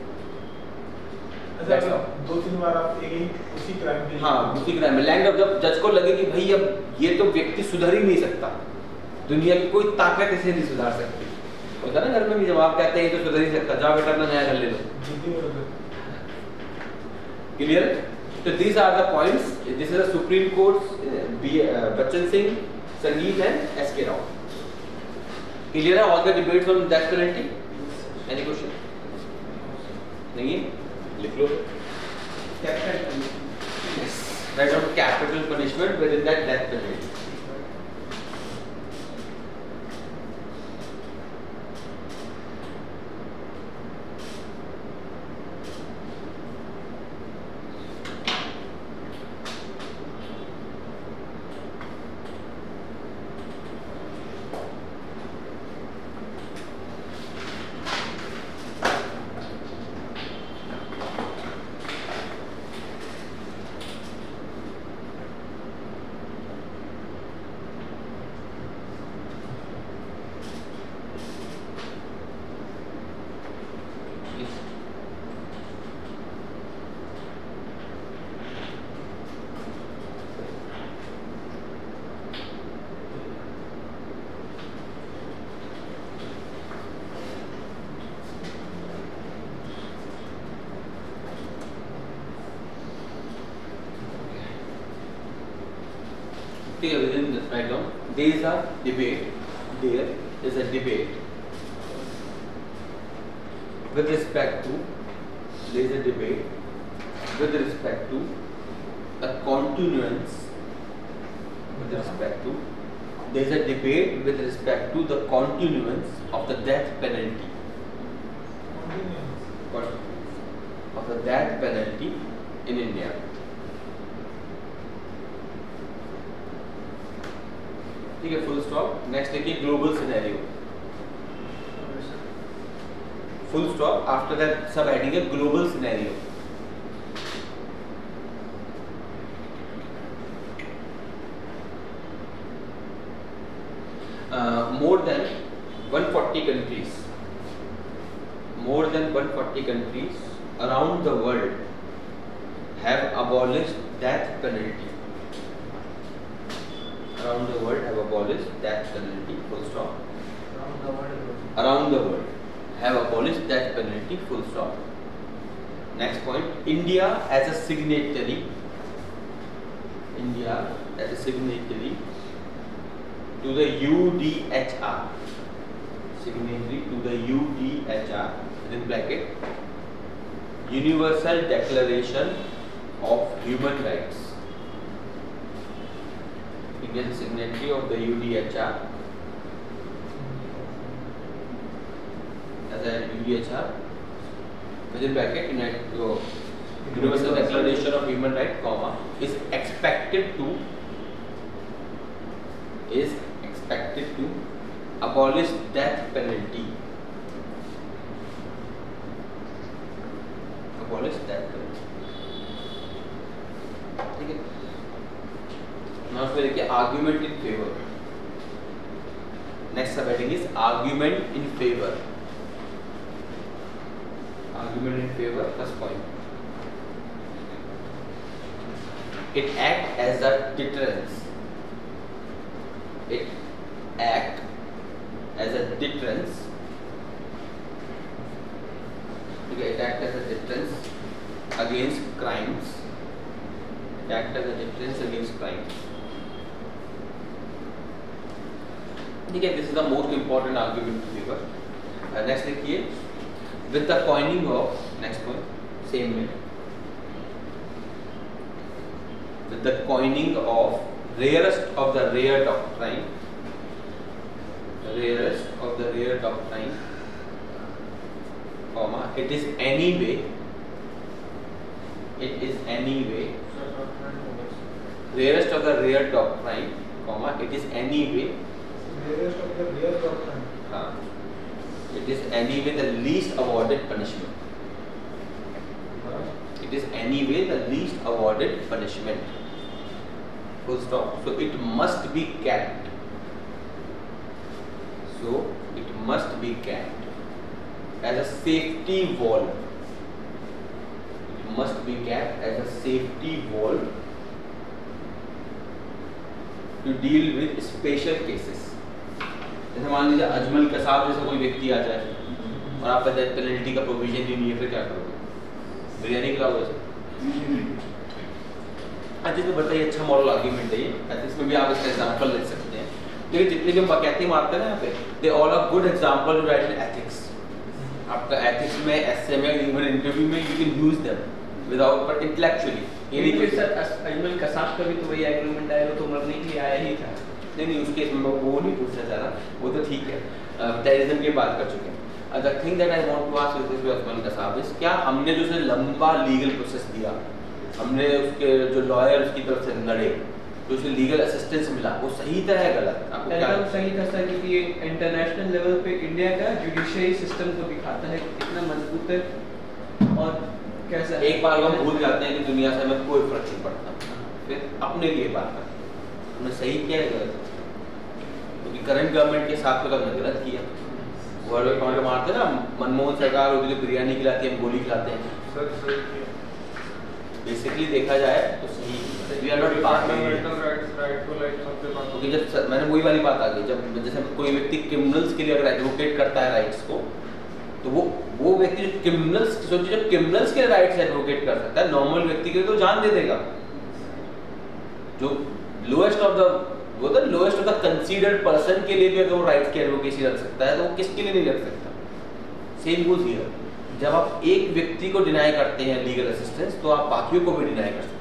अच्छा, 2-3 बार आप एक ही उसी क्राइम पे, हाँ उसी क्राइम में लैंड, जब जज को लगे कि भाई अब ये तो व्यक्ति सुधर ही नहीं सकता, दुनिया की कोई ताकत इसे नहीं सुधार सकती। होता ना घर में भी, जब आप कहते हैं ये तो सुधर ही सकता, जाओ बेटा अपना नया घर ले लो। क्लियर? तो these are the points. This is the Supreme Court's Bachchan Singh, Sangeet and S.K. Rao. Clear है all the debates on death penalty? Any question? नहीं है? लिख लो. Capital punishment. Yes. Write down capital punishment within that death penalty. ठीक है, within this write down there is a debate, there is a debate with respect to, there is a debate with respect to the continuance, with respect to, there is a debate with respect to the continuance of the death penalty, of the death penalty in India. ठीक है, full stop. Next देखिए global scenario, full stop, after that सब heading है global scenario. More than 140 countries, more than 140 countries around the world have abolished death penalty. Around the world have abolished death penalty, full stop. Around the world have abolished death penalty, full stop. Next point, India as a signatory, India as a signatory to the UDHR, signatory to the UDHR, in bracket, Universal Declaration of Human Rights. India is a signatory of the UDHR, as a UDHR, within bracket, Universal Declaration of Human Rights, comma, is expected to abolish death penalty. Abolish death penalty. ठीक है। Now फिर देखिए argument in favor. Next subheading is argument in favor. Argument in favor, first point. It acts as a deterrence. It acts as a deterrence. Okay, it acts as a deterrence against crimes. It acts as a deterrence against crimes. ठीक है, this is the most important argument in favour. Next देखिए, with the coining of, next point same में, with the coining of rarest of the rare doctrine, rarest of the rare doctrine, comma, it is anyway, it is anyway, rarest of the rare doctrine, comma, it is anyway, rarest of the rare doctrine, it is anyway the least awarded punishment, it is anyway the least awarded punishment, full stop. So it must be kept, So it must be kept as a safety valve. It must be kept as a safety valve to deal with special cases. जैसे मान लीजिए अजमल कसाब जैसा कोई व्यक्ति आ जाए और आपका death penalty का प्रोविजन ही नहीं है, फिर क्या करोगे? बिरयानी खिलाओगे उसे? अच्छा तो बताइए, अच्छा मॉरल आर्ग्यूमेंट है ये, इसमें भी आप इसका एग्जांपल ले सकते हैं। लेकिन जितने भी हम बकैती मारते हैं ना यहाँ पे, they all are good example to write in ethics. आपका एथिक्स में, एस्से में, इवन इंटरव्यू में you can use them without, but intellectually. ये नहीं कि सर अजमल कसाब का भी तो वही एग्रीमेंट आया, वो तो मरने के लिए आया ही था। नहीं, उस केस में वो नहीं पूछना चाह रहा, वो तो ठीक है, टेररिज्म की बात कर चुके हैं। The thing that I want to ask this Ajmal Kasab is, क्या हमने जो उसे लंबा लीगल प्रोसेस दिया, हमने उसके जो लॉयर उसकी तरफ से लड़े, जो उसे लीगल असिस्टेंस मिला, वो सही था या गलत? आपको क्या एकदम सही था सर, क्योंकि ये इंटरनेशनल लेवल पे इंडिया का जुडिशरी सिस्टम को दिखाता है कितना मजबूत है और कैसा। एक बार हम भूल जाते हैं कि दुनिया से हमें कोई फर्क नहीं पड़ता, फिर अपने लिए बात करते हैं हमने सही किया है गलत, क्योंकि करंट गवर्नमेंट के हिसाब से तो हमने गलत किया। वर्ल्ड काउंटर मारते हैं ना, मनमोहन सरकार होती है बिरयानी खिलाती है, हम गोली खिलाते हैं। बेसिकली देखा जाए तो सही, वी आर नॉट क्योंकि जब मैंने वही वाली बात आ गई, जब जैसे कोई व्यक्ति क्रिमिनल्स के लिए अगर एडवोकेट करता है राइट्स को, तो वो व्यक्ति जो क्रिमिनल्स, सोचिए जब क्रिमिनल्स के राइट्स एडवोकेट कर सकता है, नॉर्मल व्यक्ति के लिए तो जान दे देगा। जो lowest of the considered person के लिए भी अगर वो राइट्स की एडवोकेसी रख सकता है, तो वो किसके लिए नहीं रख सकता? Same goes here. जब आप एक व्यक्ति को डिनाई करते हैं लीगल असिस्टेंस, तो आप बाकियों को भी डिनाई कर सकते हैं।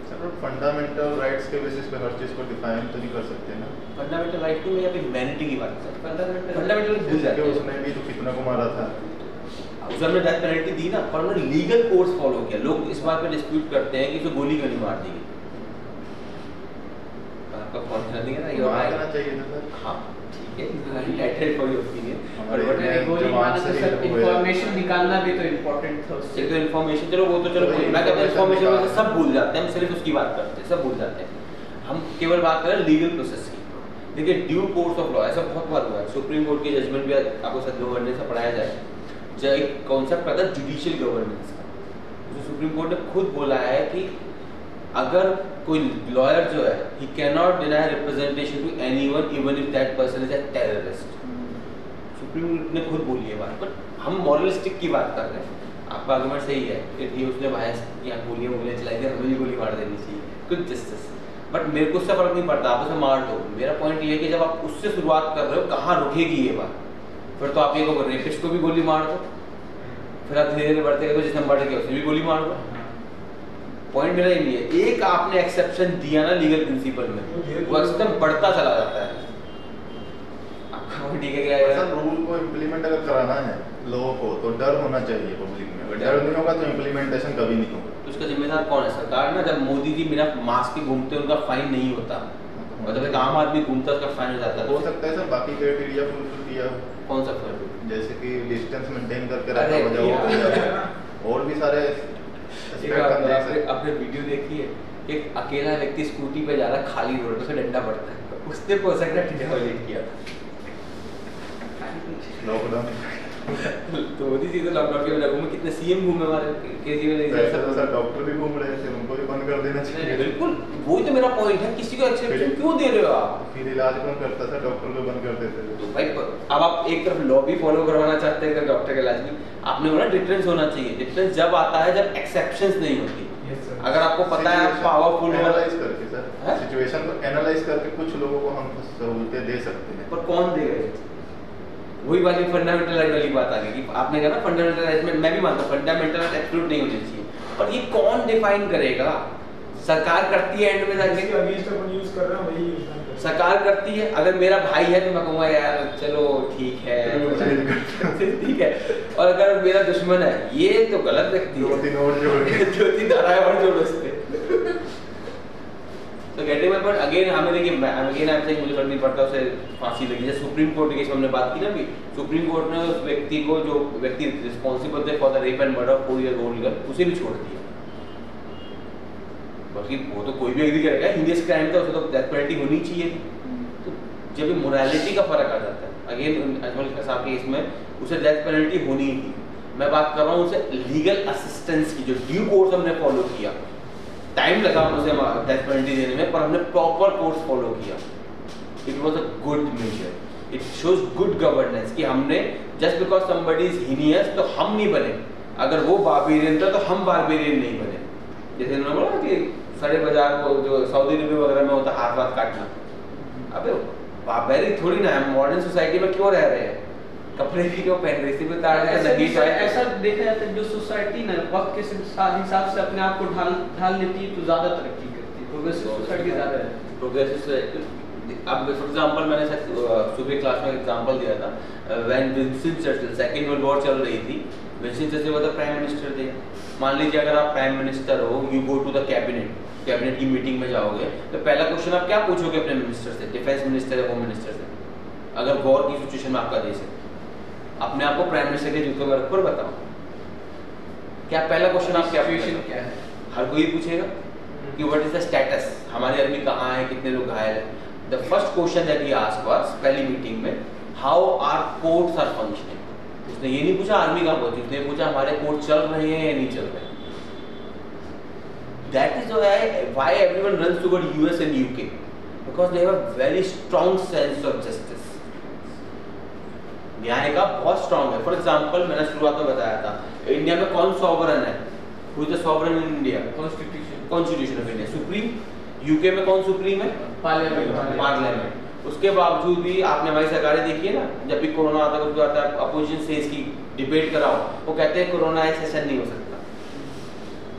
सर फंडामेंटल राइट्स के बेसिस पे हर चीज को डिफाइन तो नहीं कर सकते ना। फंडामेंटल राइट की मैं यहाँ पे ह्यूमैनिटी की बात कर रहा हूँ। फंडामेंटल भूल जाते हैं, उसने भी तो कितना को मारा था, उसे हमने डेथ पेनल्टी दी ना, पर उन्होंने लीगल कोर्स फॉलो किया। लोग इस बात पे डिस्प्यूट करते हैं कि उसे गोली क्यों नहीं मार दी गई। आपका कॉन्फिडेंस नहीं है ना, ये मारना चाहिए था सर। हाँ ठीक है, एंटाइटेड फॉर योर ओपिनियन, हमारे बट में गोली मारना तो सर इंफॉर्मेशन निकालना भी तो इम्पोर्टेंट था उससे। एक तो इन्फॉर्मेशन, चलो वो तो चलो वही मैं कहता हूँ इन्फॉर्मेशन information सब भूल जाते हैं, हम सिर्फ उसकी बात करते हैं, सब भूल जाते हैं। हम केवल बात करें लीगल प्रोसेस की। देखिए ड्यू कोर्स ऑफ लॉ, ऐसा बहुत बार हुआ है, सुप्रीम कोर्ट की जजमेंट भी आपको सच गवर्नेंस से पढ़ाया जाए। जो एक कॉन्सेप्ट आता है जुडिशियल गवर्नेंस का, जो सुप्रीम कोर्ट ने खुद बोला है कि अगर कोई लॉयर जो है, he can not deny representation to anyone even if that person is a terrorist. Supreme Court ने खुद बोली है बात, बट हम मॉरलिस्टिक की बात कर रहे हैं। आपका आर्गुमेंट सही है कि ठीक उसने भाई यहाँ गोलियाँ चलाई थी, हमें भी गोली मार देनी चाहिए, कुछ जस्टिस, बट मेरे को उससे फर्क नहीं पड़ता, आप उसे मार दो। मेरा पॉइंट ये है कि जब आप उससे शुरुआत कर रहे हो, कहाँ रुकेगी ये बात? फिर तो आप ये कहो रेपिस्ट को भी गोली मार दो, फिर आप धीरे धीरे बढ़ते गए, जिसने मर्डर किया उसे भी गोली मार दो। पॉइंट मेरा ये नहीं है, एक आपने एक्सेप्शन दिया ना लीगल प्रिंसिपल में, वो एक्सेप्शन बढ़ता चला जाता है। आपका ठीक है क्या? सर रूल को इम्प्लीमेंट अगर कराना है लोगों को, तो डर होना चाहिए पब्लिक में। अगर डर नहीं होगा तो इम्प्लीमेंटेशन कभी नहीं होगा। तो उसका जिम्मेदार कौन है? सरकार ना। जब मोदी जी बिना मास्क के घूमते उनका फाइन नहीं होता, और जब एक आम आदमी घूमता उसका फाइन हो जाता है। हो सकता है सर बाकी क्राइटेरिया फुलफिल किया, कौन सा फाइन? जैसे कि डिस्टेंस मेंटेन करके रखा हो जाए, और भी सारे आपने वीडियो देखी है, एक अकेला व्यक्ति स्कूटी पे जा रहा है खाली रोड पे, उसमें डंडा पड़ता है, उसने वायलेट किया लॉकडाउन। तो मोदी जी तो लॉकडाउन के वजह में कितने सीएम घूमे हमारे केजरीवाल, तो सर डॉक्टर भी घूम रहे थे, उनको भी बंद कर देना चाहिए। बिल्कुल, वही तो मेरा पॉइंट है, किसी को एक्सेप्शन क्यों दे रहे हो आप? फिर इलाज कौन करता था? डॉक्टर को बंद कर देते थे। तो भाई अब आप एक तरफ लॉ भी फॉलो करवाना चाहते हैं डॉक्टर के इलाज में, आपने बोला डिफरेंस होना चाहिए। डिफरेंस जब आता है जब एक्सेप्शंस नहीं होती। अगर आपको पता है आप पावरफुल एनालाइज करके सर, सिचुएशन को एनालाइज करके कुछ लोगों को हम सहूलतें दे सकते हैं, पर कौन देगा? वही वाली फंडामेंटल राइट वाली बात आ गई कि आपने कहा ना फंडामेंटल राइट में, मैं भी मानता हूँ फंडामेंटल राइट एब्सोल्यूट नहीं होनी चाहिए, पर ये कौन डिफाइन करेगा? सरकार करती है एंड में जाके, सरकार करती है। अगर मेरा भाई है तो मैं कहूँगा यार चलो ठीक है ठीक है, और अगर मेरा दुश्मन है ये तो गलत व्यक्ति है, दो तीन और जोड़ के ज्योति धाराएं और जोड़ो उस पे। तो गेटिंग माय पॉइंट अगेन, हमें देखिए अगेन आप मुझे फर्क नहीं पड़ता उसे फांसी लगी। जैसे सुप्रीम कोर्ट के केस में हमने बात की ना अभी, सुप्रीम कोर्ट ने उस व्यक्ति को, जो व्यक्ति रिस्पॉन्सिबल थे for the rape and murder of 4 year old girl, उसे भी छोड़ दिया। बल्कि वो तो कोई भी एग्री करेगा, हीनियस क्राइम था, उसे तो डेथ पेनल्टी होनी चाहिए थी। तो जब ये मोरालिटी का फर्क आ जाता है, अगेन अजमल साहब के केस में उसे डेथ पेनल्टी होनी ही थी। मैं बात कर रहा हूँ उसे लीगल असिस्टेंस की, जो ड्यू कोर्स हमने फॉलो किया। टाइम लगा उसे डेथ पेनल्टी देने में, पर हमने प्रॉपर कोर्स फॉलो किया। It was a good measure, it shows good governance कि हमने just because somebody is heinous तो हम नहीं बने, अगर वो बारबेरियन था तो हम बारबेरियन नहीं बने। जैसे उन्होंने बोला कि सड़े बाजार को जो सऊदी अरब वगैरह में होता हाथ वाथ काटना, अबे बारबेरियन थोड़ी ना है। मॉडर्न सोसाइटी में क्यों रह रहे हैं, कपड़े भी क्यों पहन रहे, सिर्फ तार ऐसा देखा जाता है जो सोसाइटी ना वक्त के हिसाब से अपने आप को ढाल लेती है तो ज़्यादा तरक्की करती है। प्रोग्रेसिव सोसाइटी ज़्यादा है। प्रोग्रेसिव अब फॉर एग्जांपल मैंने सुबह क्लास में एग्जांपल दिया था, when Winston Churchill second world war चल रही थी, विंस्टन चर्चिल वो तो प्राइम मिनिस्टर थे। मान लीजिए अगर आप प्राइम मिनिस्टर हो, you go to the cabinet की मीटिंग में जाओगे तो पहला क्वेश्चन आप क्या पूछोगे अपने मिनिस्टर से, डिफेंस मिनिस्टर या होम मिनिस्टर से, अगर वॉर की सिचुएशन में आपका देश है, अपने आप को प्राइम मिनिस्टर के जूतों में रखकर बताओ क्या पहला क्वेश्चन आप क्या है? हर कोई पूछेगा कि व्हाट इज द स्टेटस, हमारी आर्मी कहाँ है, कितने लोग घायल हैं। The first question that he asked was पहली मीटिंग में, how are courts are functioning. उसने ये नहीं पूछा आर्मी कहाँ पहुंची, उसने पूछा हमारे कोर्ट चल रहे हैं या नहीं चल रहे। That is why everyone runs toward US and UK, because they have a very strong sense of justice. न्याय का बहुत स्ट्रांग है। फॉर एग्जांपल मैंने शुरुआत में बताया था, इंडिया में कौन सॉवरन है, who is the sovereign in India, constitution of India, supreme. UK में कौन सुप्रीम है, पार्लियामेंट। उसके बावजूद भी आपने हमारी सरकारें देखी है ना, जब भी कोरोना आता है कुछ आता है, अपोजिशन से इसकी डिबेट कराओ, वो कहते हैं कोरोना है सेशन नहीं हो सकता।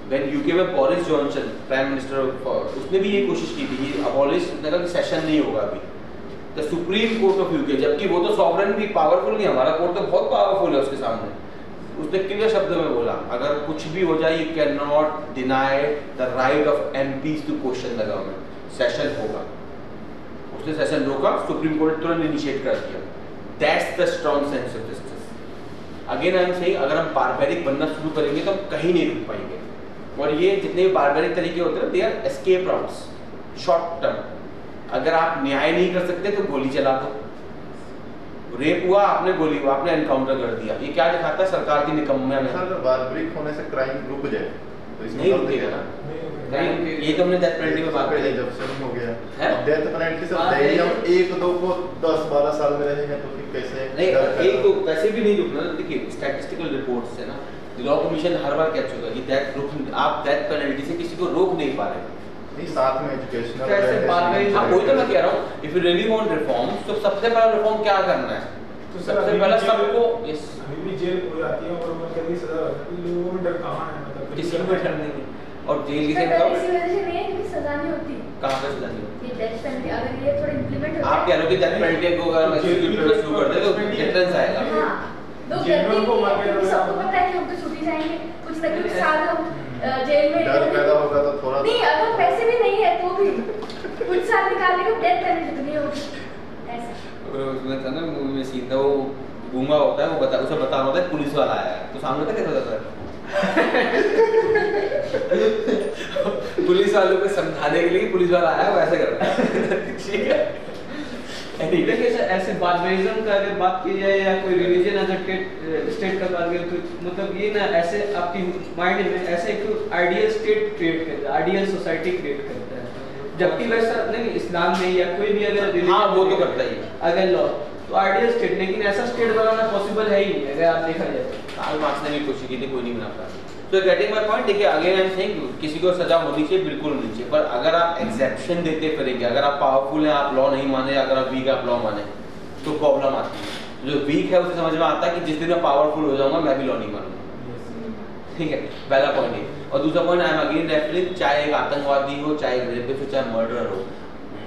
व्हेन यूके में बोरिस जॉनसन प्राइम मिनिस्टर, उसने भी ये कोशिश की थी कि अबॉलिश, उसने कहा कि सेशन नहीं होगा अभी। The supreme court of UK, जबकि वो तो सॉवरन भी पावरफुल नहीं, हमारा कोर्ट तो बहुत पावरफुल है उसके सामने, उसने क्लियर शब्द में बोला अगर कुछ भी हो जाए, you can not deny the right of MPs to question the government, session होगा। उसने सेशन रोका, सुप्रीम कोर्ट ने तुरंत इनिशिएट कर दिया। That's the strong sense of justice. Again I am saying, अगर हम बारबेरिक बनना शुरू करेंगे तो हम कहीं नहीं रुक पाएंगे। और ये जितने भी बारबेरिक तरीके होते हैं, they are escape routes, short term. अगर आप न्याय नहीं कर सकते तो गोली चला दो। रेप हुआ, आपने गोली हुआ, आपने एनकाउंटर कर दिया, ये क्या दिखाता है, सरकार की निकम्मियां में। सर बारबेरिक होने से क्राइम रुक जाए तो इसमें नहीं रुकेगा ना, ये तो हमने डेथ पेनल्टी में बात करी, जब से हो गया है डेथ पेनल्टी से डेली हम 1-2 को 10-12 साल में रहेंगे तो फिर कैसे नहीं, एक तो वैसे भी नहीं रुकना। देखिए स्टैटिस्टिकल रिपोर्ट्स है ना, लॉ कमीशन हर बार कह चुका कि आप डेथ पेनल्टी से किसी को रोक नहीं पा रहे। नहीं, साथ में एजुकेशनल कैसे बारबेरिक, हाँ वही तो मैं कह रहा हूँ, if you really want reforms तो सबसे पहला रिफॉर्म क्या करना है, तो सबसे पहला सबको अभी भी जेल हो जाती है और उम्र कैद की सजा हो जाती है, लोगों में डर कहाँ है, मतलब किसी को डर नहीं है। और जेल की इसी वजह से नहीं है क्योंकि सजा नहीं होती। कहाँ पे सजा नहीं होती, ये डेथ पेनल्टी अगर ये थोड़ा इंप्लीमेंट हो आप कह रहे हो कि डेथ पेनल्टी को अगर हम एक्जीक्यूट शुरू कर दे तो डिफरेंस आएगा। हां, लोग डरते हैं क्योंकि सबको पता है कि हम तो छुट्टी जाएंगे, कुछ ना कुछ साल हम जेल में डर पैदा होगा तो थोड़ा नहीं, अगर पैसे भी नहीं है तो भी कुछ साल निकालने को डेथ पेनल्टी तो नहीं होगी ऐसा। उसमें था ना मूवी में सीन था, वो गूंगा होता है, वो उसे बताना होता है पुलिस वाला आया है, तो सामने था कैसा होता है पुलिस वालों को समझाने के लिए पुलिस वाला आया, वो ऐसे करता है। ठीक है, देखिए सर ऐसे बारबेरिज्म का अगर बात की जाए या कोई रिलीजन एज अ स्टेट का बात करें तो मतलब ये ना ऐसे आपकी माइंड में ऐसे एक आइडियल स्टेट क्रिएट करता है, आइडियल सोसाइटी क्रिएट करता है, जबकि वैसा नहीं इस्लाम में या कोई भी अगर हाँ वो तो करता ही है अगर लॉ तो आइडियल स्टेट, लेकिन ऐसा स्टेट बनाना पॉसिबल है ही नहीं अगर आप देखा जाए। कार्ल मार्क्स ने भी कोशिश की थी, कोई नहीं बना पाया। तो गेटिंग माय पॉइंट, देखिए अगेन आई एम सेइंग किसी को सजा होनी चाहिए, बिल्कुल नहीं चाहिए, पर अगर आप एक्सेप्शन देते फिरेंगे, अगर आप पावरफुल हैं आप लॉ नहीं माने, अगर आप वीक आप लॉ माने तो प्रॉब्लम आती है। जो वीक है उसे समझ में आता है कि जिस दिन मैं पावरफुल हो जाऊंगा मैं भी लॉ नहीं मानूंगा। ठीक है, पहला पॉइंट है। और दूसरा point I am again referring, चाहे एक आतंकवादी हो, चाहे एक रेपिस्ट हो, चाहे मर्डरर हो,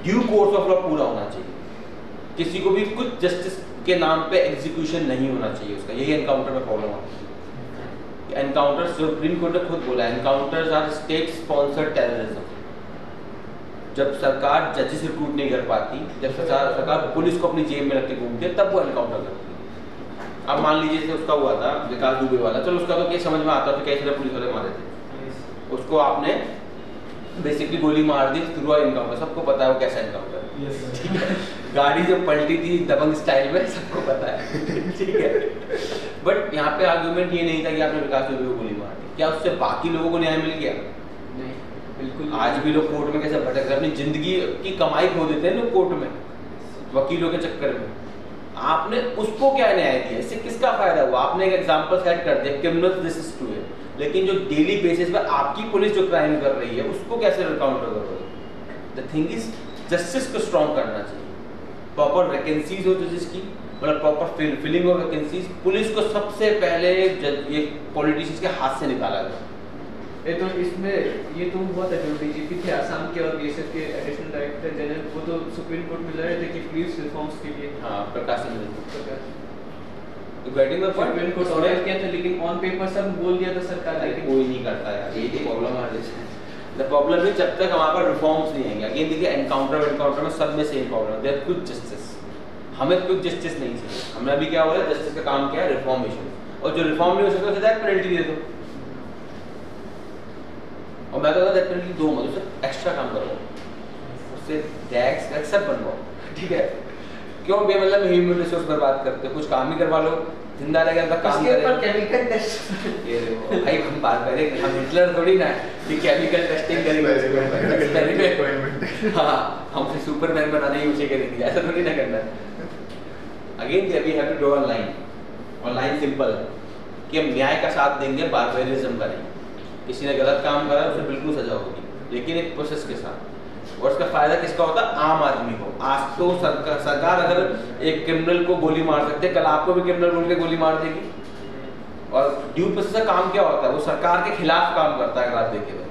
ड्यू कोर्स ऑफ लॉ पूरा होना चाहिए। किसी को भी कुछ जस्टिस के नाम पे एग्जीक्यूशन नहीं होना चाहिए उसका, यही एनकाउंटर में प्रॉब्लम आती है। एनकाउंटर्स, सुप्रीम कोर्ट ने खुद बोला encounters are state sponsored terrorism. जब सरकार जजेस रिक्रूट नहीं कर पाती, जब सरकार पुलिस को अपनी जेब में रख के घूमती है, तब वो एनकाउंटर करती है। अब मान लीजिए जैसे उसका हुआ था विकास दुबे वाला, चलो उसका तो केस समझ में आता है, तो कैसे पुलिस वाले मारे थे, उसको आपने बेसिकली गोली मार दी थ्रू एनकाउंटर, सबको पता है वो कैसा एनकाउंटर, Yes, sir. ठीक है। गाड़ी जब पलटी थी दबंग स्टाइल में, सबको पता है, ठीक है। बट यहाँ पे आर्गुमेंट ये नहीं था कि आपने विकास दुबे को गोली मार दी, क्या उससे बाकी लोगों को न्याय मिल गया? नहीं, बिल्कुल। आज भी लोग कोर्ट में कैसे भटक रहे, अपनी जिंदगी की कमाई खो देते हैं लोग कोर्ट में वकीलों के चक्कर में। आपने उसको क्या न्याय दिया? इससे किसका फायदा हुआ? आपने एक एग्जांपल सेट कर दिया, criminal this is to it, लेकिन जो डेली बेसिस पे आपकी पुलिस जो क्राइम कर रही है उसको कैसे काउंटर करोगे? द थिंग इज जस्टिस को स्ट्रॉन्ग करना चाहिए, प्रॉपर वैकेंसीज हो जस्टिस की, मतलब proper filling of vacancies. Police को सबसे पहले ये पॉलिटिशियंस के हाथ से निकाला गया। ये तो इसमें ये तो बहुत है, जो डीजीपी थे आसाम के और बीएसएफ के एडिशनल डायरेक्टर जनरल, वो तो सुप्रीम कोर्ट में लड़ रहे थे कि पुलिस रिफॉर्म्स के लिए। हाँ, प्रकाश सिंह तो getting the point. Supreme court order किया था, लेकिन ऑन पेपर सब बोल दिया था सरकार, लेकिन कोई नहीं करता यार, ये तो प्रॉब्लम आ रही है। द प्रॉब्लम है जब तक हमारे पास रिफॉर्म्स नहीं आएंगे। अगेन देखिए एनकाउंटर में सब में सेम प्रॉब्लम है, देयर क्विक जस्टिस। हमें क्विक जस्टिस नहीं चाहिए। हमने अभी क्या बोला, जस्टिस का काम क्या है? रिफॉर्मेशन। और जो रिफॉर्म नहीं हो सकता उसे डायरेक्ट पेनल्टी दे दो। और मैं तो कहता हूं पेनल्टी दो मत, उससे एक्स्ट्रा काम करवाओ, उससे टैक्स सब बनवाओ, ठीक है। क्यों बेमतलब ह्यूमन रिसोर्स बर्बाद करते हो? कुछ काम ही करवा लो, जिंदा रहेगा तो काम उसके ऊपर करें। केमिकल टेस्ट ये देखो भाई, हम बात करें, हम हिटलर थोड़ी ना कि केमिकल टेस्टिंग करेंगे, एक्सपेरिमेंट। हाँ, हम सुपरमैन बनाने ही उसे करेंगे, ऐसा थोड़ी ना करना है। Again we have to draw a line, और लाइन सिंपल है कि हम न्याय का साथ देंगे, बार्बरिज्म का नहीं। किसी ने गलत काम करा उसे बिल्कुल सजा होगी, लेकिन एक प्रोसेस के साथ। और इसका फायदा किसका होता है? आम आदमी को। आज तो सरकार अगर एक क्रिमिनल को गोली मार सकते, कल आपको भी क्रिमिनल बोल के गोली मार देगी। और ड्यू प्रोसेस का काम क्या होता है? वो सरकार के खिलाफ काम करता है। अगर आप देखें तो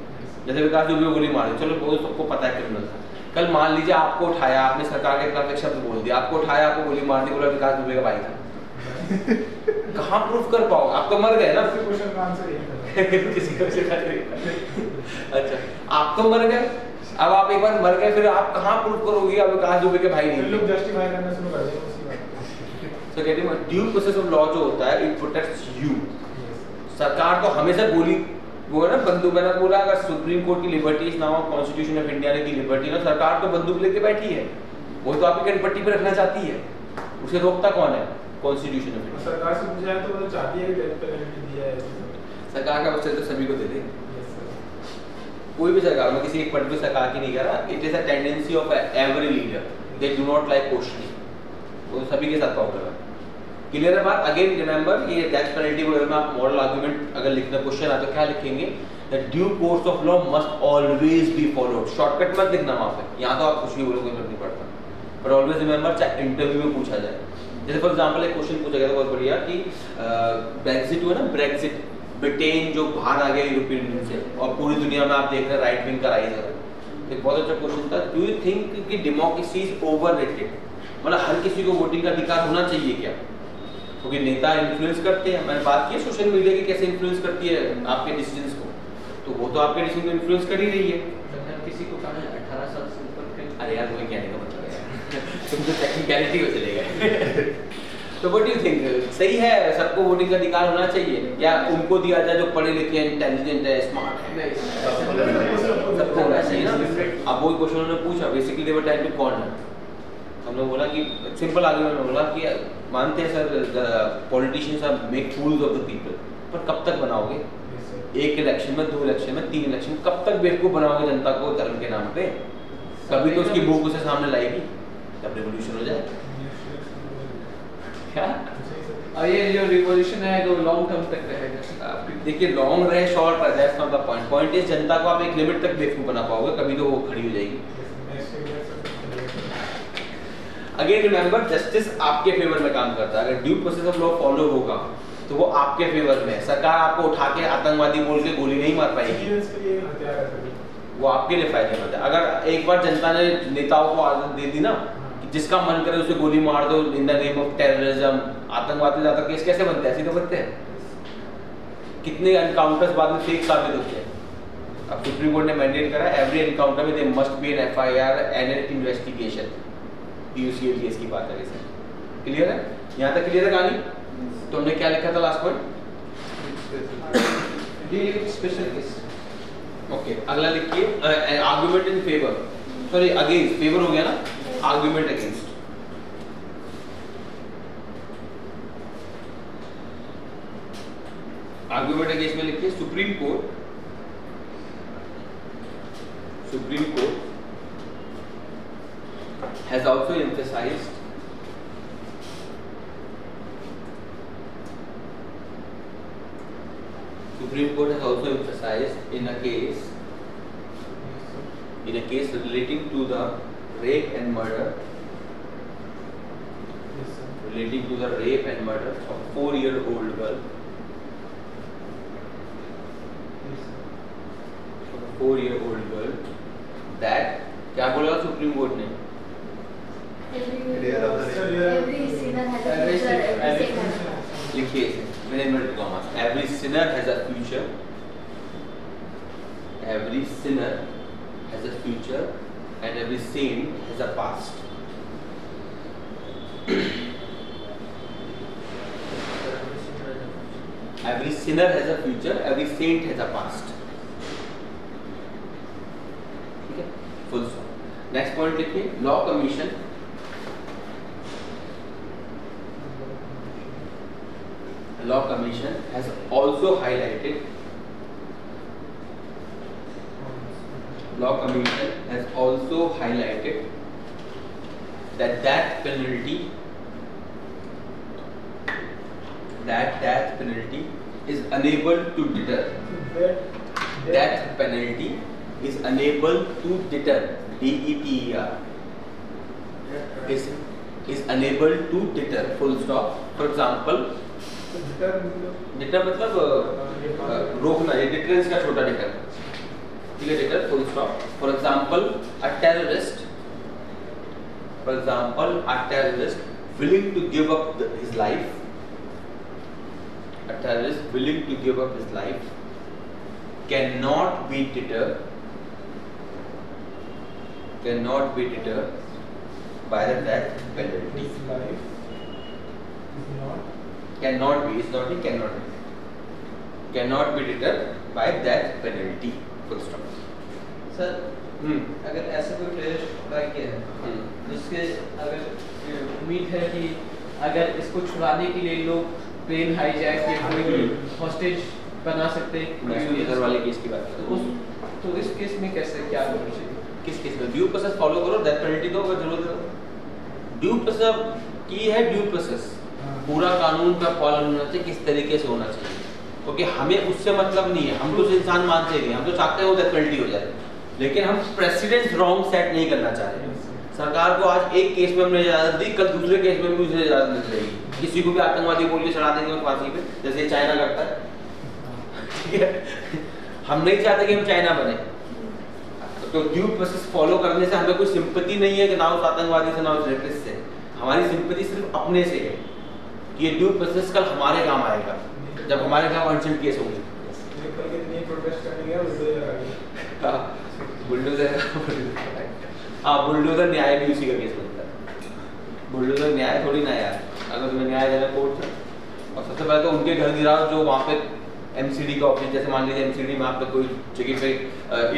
जैसे विकास दुबे को गोली मारी, चलो वो सबको पता है क्रिमिनल था। कल मान लीजिए आपको उठाया, आपने सरकार के खिलाफ एक शब्द बोल दिया, आपको उठाया, आपको गोली मार दी, बोला विकास दुबे का भाई था। कहाँ प्रूफ कर पाओगे? आप तो मर गए ना। क्वेश्चन का आंसर यही था। किसी को अच्छा, आप तो मर गए, अब आप एक बार मर गए, फिर आप कहाँ प्रूफ करोगे अब विकास दुबे के भाई नहीं? लोग जस्टिफाई करना शुरू कर देंगे उसी बात। So getting due process of law जो होता है, इट प्रोटेक्ट्स यू। सरकार तो हमेशा गोली, वो है ना बंदूक, मैंने बोला अगर सुप्रीम कोर्ट की liberty is now constitution of India की लिबर्टी ना, सरकार तो बंदूक लेके बैठी है, वो तो आपकी कनपट्टी पे रखना चाहती है, उसे रोकता कौन है? Constitution of India. सरकार से पूछा है तो वो चाहती है कि डेथ पेनल्टी दिया है। सरकार का बच्चे तो सभी को दे दे, Yes, sir. कोई भी सरकार, मैं किसी एक पर्टिकुलर सरकार की नहीं कह रहा, it is a tendency of every leader, they do not like questioning, वो सभी के साथ प्रॉब्लम है। क्लियर है बात? अगेन रिमेंबर, ये डेथ पेनल्टी वगैरह में आप मॉडल आर्गुमेंट अगर लिखना क्वेश्चन आता तो क्या लिखेंगे? The due course of law must always be followed. Shortcut मत लिखना वहाँ पे, यहाँ तो आप कुछ भी बोलो, कोई फर्क नहीं पड़ता, पर ऑलवेज रिमेंबर, चाहे इंटरव्यू में पूछा जाए। जैसे फॉर एग्जांपल एक क्वेश्चन पूछा गया था बहुत बढ़िया कि ब्रेक्सिट हुआ ना, ब्रेक्सिट, ब्रिटेन जो बाहर आ गया यूरोपियन यूनियन से, और पूरी दुनिया में आप देख रहे हैं राइट विंग का राइज है। एक बहुत अच्छा क्वेश्चन था, डू यू थिंक कि डेमोक्रेसी इज ओवररेटेड? मतलब हर किसी को वोटिंग का अधिकार होना चाहिए क्या? क्योंकि नेता इन्फ्लुएंस करते हैं, मैंने बात की है सोशल मीडिया की कैसे इन्फ्लुएंस करती है आपके डिसीजंस को, तो वो तो आपके डिसीजन को इन्फ्लुएंस कर ही रही है। हर किसी को कहा 18 साल से ऊपर के। अरे यार वही कहने का मतलब है तुम तो टेक्निकलिटी में चले गए। तो व्हाट डू यू थिंक, सही है सबको वोटिंग का अधिकार होना चाहिए, या उनको दिया जाए जो पढ़े लिखे हैं, इंटेलिजेंट है, स्मार्ट है? सबको होना चाहिए ना। अब वही क्वेश्चन उन्होंने पूछा, basically they were trying to corner. हमने बोला कि सिंपल आर्गुमेंट में बोला कि मानते हैं sir politicians are make fools of the people, पर कब तक बनाओगे? एक इलेक्शन में, 2 इलेक्शन में, 3 इलेक्शन, कब तक बेवकूफ बनाओगे जनता को धर्म के नाम पे? कभी तो उसकी भूख उसे सामने लाएगी, तब रिवॉल्यूशन हो जाए। क्या? और ये जो रिवॉल्यूशन है वो लॉन्ग टर्म तक रहेगा। देखिए लॉन्ग रहे शॉर्ट रहे, that's not the point. Point is जनता को आप एक लिमिट तक बेवकूफ बना पाओगे, कभी तो वो खड़ी हो जाएगी। अगेन रिमेंबर, जस्टिस आपके फेवर में काम करता है। अगर due process of law follow होगा तो वो आपके फेवर में है। सरकार आपको उठा के आतंकवादी बोल के गोली नहीं मार पाएगी, वो आपके लिए फायदेमंद है। अगर एक बार जनता ने नेताओं को आदत दे दी ना, जिसका मन करे उसे गोली मार दो in the name of terrorism, आतंकवादी ज्यादा केस कैसे बनते हैं? ऐसे तो बनते हैं। कितने एनकाउंटर्स बाद में फेक साबित होते हैं। अब सुप्रीम कोर्ट ने मैंडेट करा एवरी एनकाउंटर में there must be an FIR and an investigation. PUCL case की बात है वैसे। क्लियर है? यहाँ तक क्लियर है कहानी? तो हमने क्या लिखा था last point? Deal with special case. Okay अगला लिखिए argument in favour, sorry against, favour हो गया ना, आर्गुमेंट अगेंस्ट। आर्गुमेंट अगेंस्ट में लिखिए Supreme court has also emphasized in a case relating to the rape and murder of 4-year-old girl, that क्या बोला supreme Court ने? Every sinner has a future, every saint has a past. लिखिए इसे मैंने inverted commas, every sinner has a future, and every saint has a past. Every sinner has a future, every saint has a past. ठीक है, full stop. Next point लिखिए law commission has also highlighted that death penalty is unable to deter. Death penalty is unable to deter. DETER is unable to deter. Full stop. For example, deter मतलब रोकना, ये deterrence का छोटा deter, ठीक है, deter full stop. For example, a terrorist willing to give up his life, cannot be deterred by the death penalty. Cannot be deterred by death penalty. Full stop. Sir अगर ऐसा कोई terrorist try किया है जिसके अगर उम्मीद है कि अगर इसको छुड़ाने के लिए लोग प्लेन हाईजैक या कोई हॉस्टेज बना सकते हैं, घर वाले केस की बात कर, तो इस केस में कैसे क्या करना चाहिए? किस केस में? ड्यू प्रोसेस फॉलो करो, डेथ पेनल्टी दो अगर जरूरत है। ड्यू प्रोसेस की है, ड्यू प्रोसेस पूरा कानून का पालन होना चाहिए, किस तरीके से होना चाहिए, क्योंकि हमें उससे मतलब नहीं है, हम तो उस इंसान मानते हैं, हम तो चाहते हैं वो डेथ पेनल्टी हो जाए, लेकिन हम प्रेसिडेंस रॉन्ग सेट नहीं करना चाह रहे। सरकार को आज एक केस में हमने इजाजत दी, कल दूसरे केस में भी उसे इजाजत मिल जाएगी, किसी को भी आतंकवादी बोल के चढ़ा देंगे फांसी पे, जैसे चाइना करता है। ठीक है, हम नहीं चाहते कि हम चाइना बने, तो ड्यू प्रोसेस फॉलो करने से हमें कोई सिंपैथी नहीं है कि ना उस आतंकवादी से ना उस रेपिस्ट से, हमारी सिंपैथी सिर्फ अपने से है कि ये ड्यू प्रोसेस कल हमारे काम आएगा जब हमारे काम अर्जेंट केस होंगे। बुलडोजर न्याय भी उसी का केस बनता है। बुलडोजर न्याय थोड़ी ना यार, अगर तुम्हें न्याय देना कोर्ट से, और सबसे पहले तो उनके घर गिराओ जो वहाँ पे एमसीडी का ऑफिस, जैसे मान लीजिए एमसीडी में आप कोई जगह पे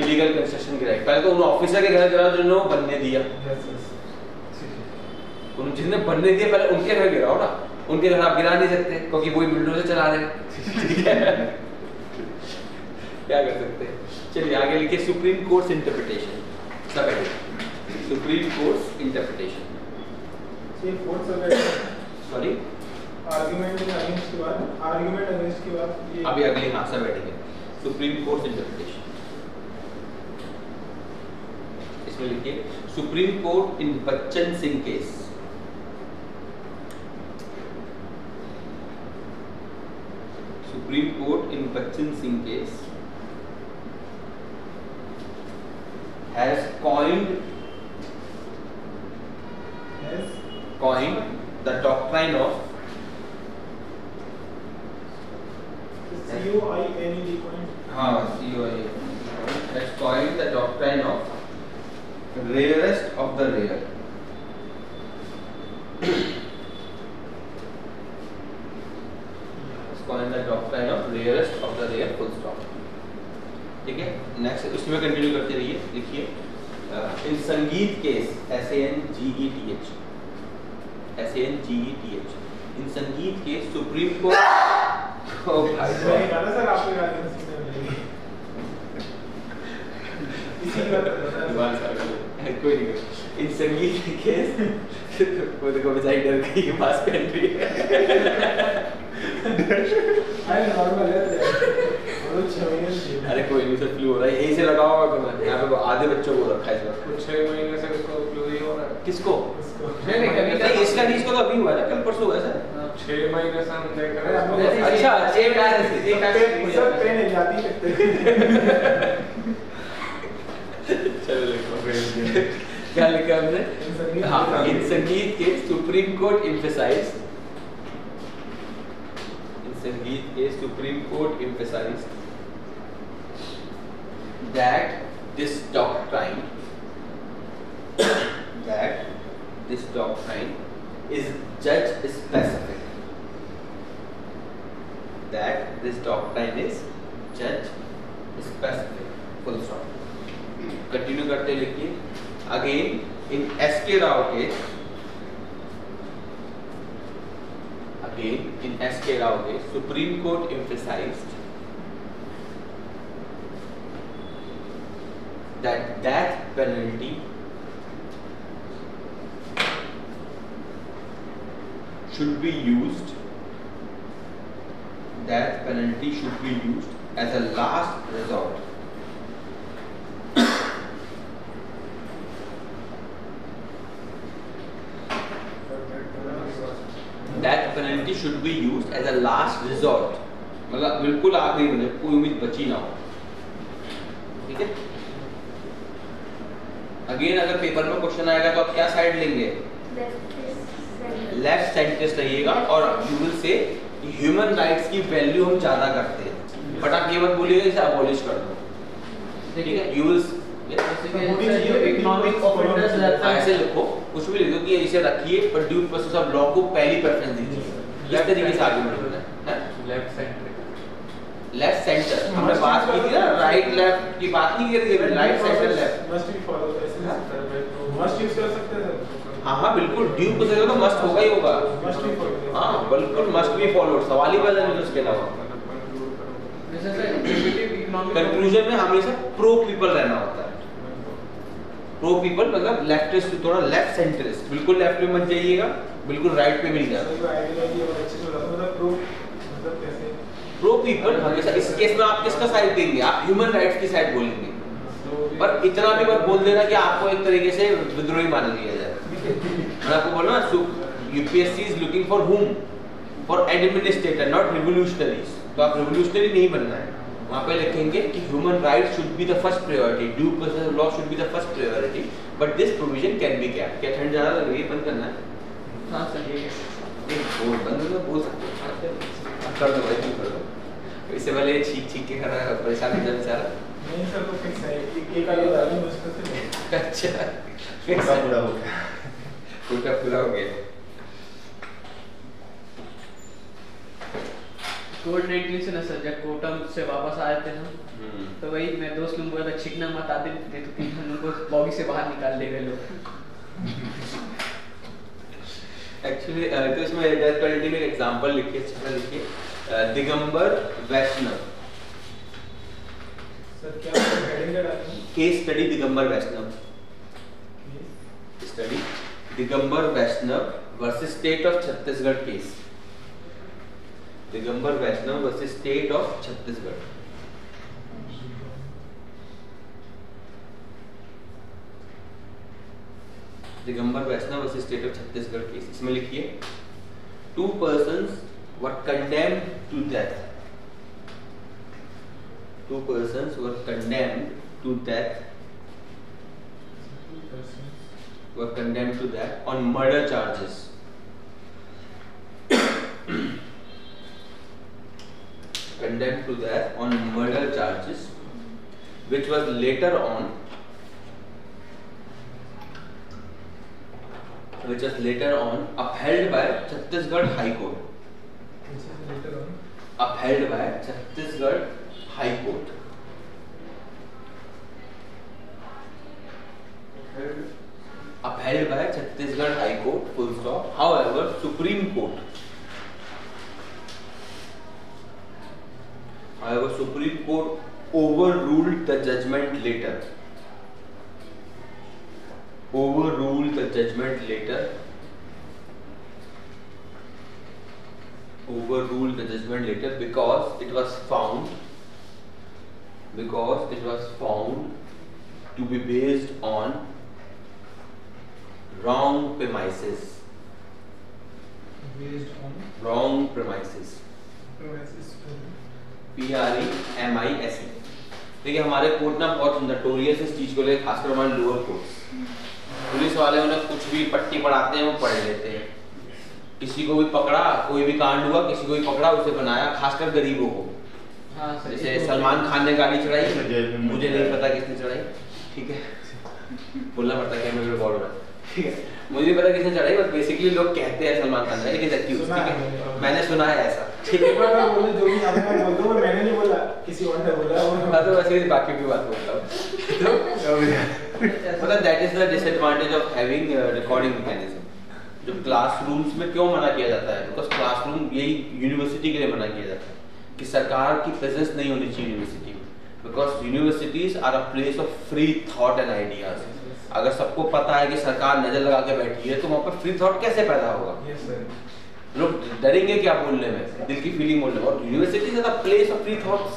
इलीगल कंस्ट्रक्शन गिराए, पहले तो उन ऑफिसर के घर गिराओ जिन्होंने वो बनने दिया, जिन्हें बनने दिया पहले उनके घर गिराओ ना, उनके घर आप गिरा नहीं सकते क्योंकि वही बुलडोजर चला रहे हैं। क्या कर सकते हैं? चलिए आगे लिखिए सुप्रीम कोर्ट्स इंटरप्रिटेशन, सब है supreme courts interpretation. Sorry argument against के बाद अभी अगली हाँ सब बैठेंगे सुप्रीम कोर्ट्स इंटरप्रिटेशन। इसमें लिखिए Supreme court in Bachchan Singh case, Supreme Court in Bachchan Singh case has coined the doctrine of COINED has coined the doctrine of rarest of the rare. The doctrine of rarest of the rare, full stop। ठीक है, next उसमें continue करते रहिए, लिखिए इन संगीत case SANGETH इन संगीत के supreme court ओ भाई मैंने कहा था सर आपको याद है कोई नहीं इन संगीत के केस वो देखो बेचारी डर गई मास्क पहन रही है नॉर्मल है अरे कोई नहीं सर फ्लू हो रहा है यहीं से लगा हुआ है यहाँ पे आधे बच्चों को रखा है इस वक्त 6 महीने से उसको फ्लू ही हो रहा है। किसको नहीं कभी नहीं इसका नहीं इसको तो अभी हुआ था कल परसों हुआ सर 6 महीने से हम देख रहे हैं। अच्छा सर पेन है जाती है चलो लिखो क्या लिखा हमने हाँ इन संगीत के supreme court emphasized that this doctrine is judge specific. Full stop. Continue करते लिखिए. Again in SK Rao case. Supreme Court emphasized that death penalty should be used as a last resort. Death penalty should be used as a last resort. मतलब बिल्कुल आखिरी में कोई उम्मीद बची ना हो, ठीक है। अगेन अगर पेपर में क्वेश्चन आएगा तो आप क्या साइड लेंगे? लेफ्ट सेंट्रिस्ट रहिएगा और you will say human rights की वैल्यू हम ज्यादा करते हैं, बट आप ये मत बोलिएगा इसे अबॉलिश कर दो, ठीक है। यू विल इकोनॉमिक ऑफेंडर्स रहता है ऐसे लिखो, कुछ भी लिखो कि इसे रखिए पर ड्यू प्रोसेस ऑफ लॉ को पहली प्रेफरेंस दीजिए, इस तरीके से आर्गुमेंट होता है। लेफ्ट सेंटर हमने बात की थी ना, राइट लेफ्ट की बात नहीं की थी, right centre left must be follow must use कर सकते हैं सर। हाँ ड्यू प्रोसेस तो मस्ट होगा ही होगा, मस्ट बी फॉलो हाँ बिल्कुल मस्ट बी फॉलोड, सवाल ही पैदा नहीं उसके अलावा। कंक्लूजन में हमेशा प्रो पीपल रहना होता है। प्रो पीपल मतलब लेफ्टिस्ट, थोड़ा लेफ्ट सेंटरिस्ट, बिल्कुल लेफ्ट में मत जाइएगा, बिल्कुल राइट पे भी नहीं जाना। प्रो पीपल हमेशा, इस केस में आप किसका साइड देंगे? आप ह्यूमन राइट्स की साइड बोलेंगे, पर इतना भी मत बोल देना कि आपको एक तरीके से विद्रोही मान लिया जाए। मैं आपको बोला ना, यूपीएससी इज लुकिंग फॉर हुम? For administrator, not revolutionaries. तो आप रिवोल्यूशनरी नहीं बनना है, वहाँ पे लिखेंगे कि human right should be the first priority, due process of law should be the first priority, but this provision can be capped. क्या ठंड ज्यादा लग रही है? बंद करना है? हाँ सर ये बंद बोल सकते हैं, कर दो भाई, कर दो। इससे पहले छीक के खड़ा परेशान हो जाए बेचारा। नहीं सर तो फिक्स है, एक आगे डालनी मुश्किल से नहीं। अच्छा पूरा हो गया, पूरा हो गया। कोविड 19 से ना सर, जब कोटम से वापस आए थे हम, तो वही मैं दोस्त लोगों को बोला था छिकना मत आते थे, तो कि हम लोग को बॉगी से बाहर निकाल ले गए लोग। एक्चुअली तो इसमें डेथ पेनल्टी में एक एग्जांपल लिखिए, अच्छा लिखिए, दिगंबर वैष्णव। सर क्या हेडिंग क्या डालनी? Case study Digambar Vaishnav, study Digambar Vaishnav versus state of Chhattisgarh case. Digambar Vaishnav versus state of Chhattisgarh. Digambar Vaishnav versus state of Chhattisgarh case. इसमें लिखिए, 2 persons were condemned to death. 2 persons were condemned to death. Were condemned to death on murder charges. Condemned to death on murder charges, which was later on upheld by Chhattisgarh High Court. Upheld by Chhattisgarh High Court. held by Chhattisgarh High Court, full stop. However, Supreme Court overruled the judgment later. Because it was found to be based on wrong premises. PREMISE. देखिए हमारे court ना बहुत notorious इस चीज को लेकर, खासकर हमारे लोअर कोर्ट्स। पुलिस वाले उन्हें कुछ भी पट्टी पढ़ाते हैं वो पढ़ लेते हैं। किसी को भी पकड़ा, कोई भी कांड हुआ, किसी को भी पकड़ा, उसे बनाया, खासकर गरीबों को। जैसे सलमान खान ने गाड़ी चढ़ाई, मुझे नहीं पता किसने चढ़ाई, ठीक है, बोलना पड़ता है कैमरे में रिकॉर्ड हो रहा है, ठीक है, मुझे नहीं पता किसने चढ़ाई, बस बेसिकली लोग कहते हैं सलमान खान ने, इट इज एक्यूज, ठीक है, मैंने सुना है ऐसा, ठीक है, बोले जो भी आपने बोल दो, मैंने नहीं बोला, किसी और ने बोला, मैं तो वैसे ही बाकी की बात बोलता हूं। मतलब that is the disadvantage of having recording mechanism. जो क्लासरूम्स में क्यों मना किया जाता है, बिकॉज क्लासरूम यही यूनिवर्सिटी के लिए मना किया जाता है कि सरकार की प्रेजेंस नहीं होनी चाहिए यूनिवर्सिटी में, because universities are a place of free thought and ideas. अगर सबको पता है कि सरकार नजर लगा के बैठी है तो वहाँ पर फ्री थॉट कैसे पैदा होगा? लोग डरेंगे क्या बोलने में, दिल की फीलिंग बोलने में, और university is a place of free thoughts,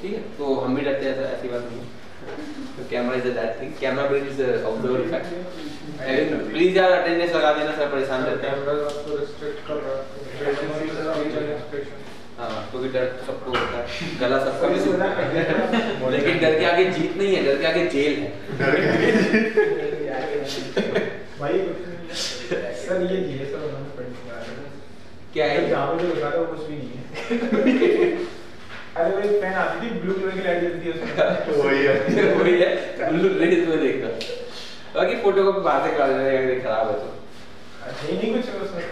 ठीक है, तो हम भी डरते हैं, ऐसी बात नहीं है। तो camera is that thing, camera brings observer effect. Please यार अटेंडेंस लगा देना, सर परेशान रहते हैं। हाँ, तो भी डर सबको होता है, गला सबका भी सुनता है, लेकिन डर के आगे जीत नहीं है, डर के आगे जेल है। भाई सर ये लिए सर उन्होंने क्या है? जहाँ पे जो लिखा था वो कुछ भी नहीं है। अरे वो एक पेन आती थी, ब्लू कलर की लाइट जलती है उसमें, वही है ब्लू रेज में देखना। बाकी फोटो को बाहर से करा देना अगर खराब है तो, नहीं कुछ उसमें।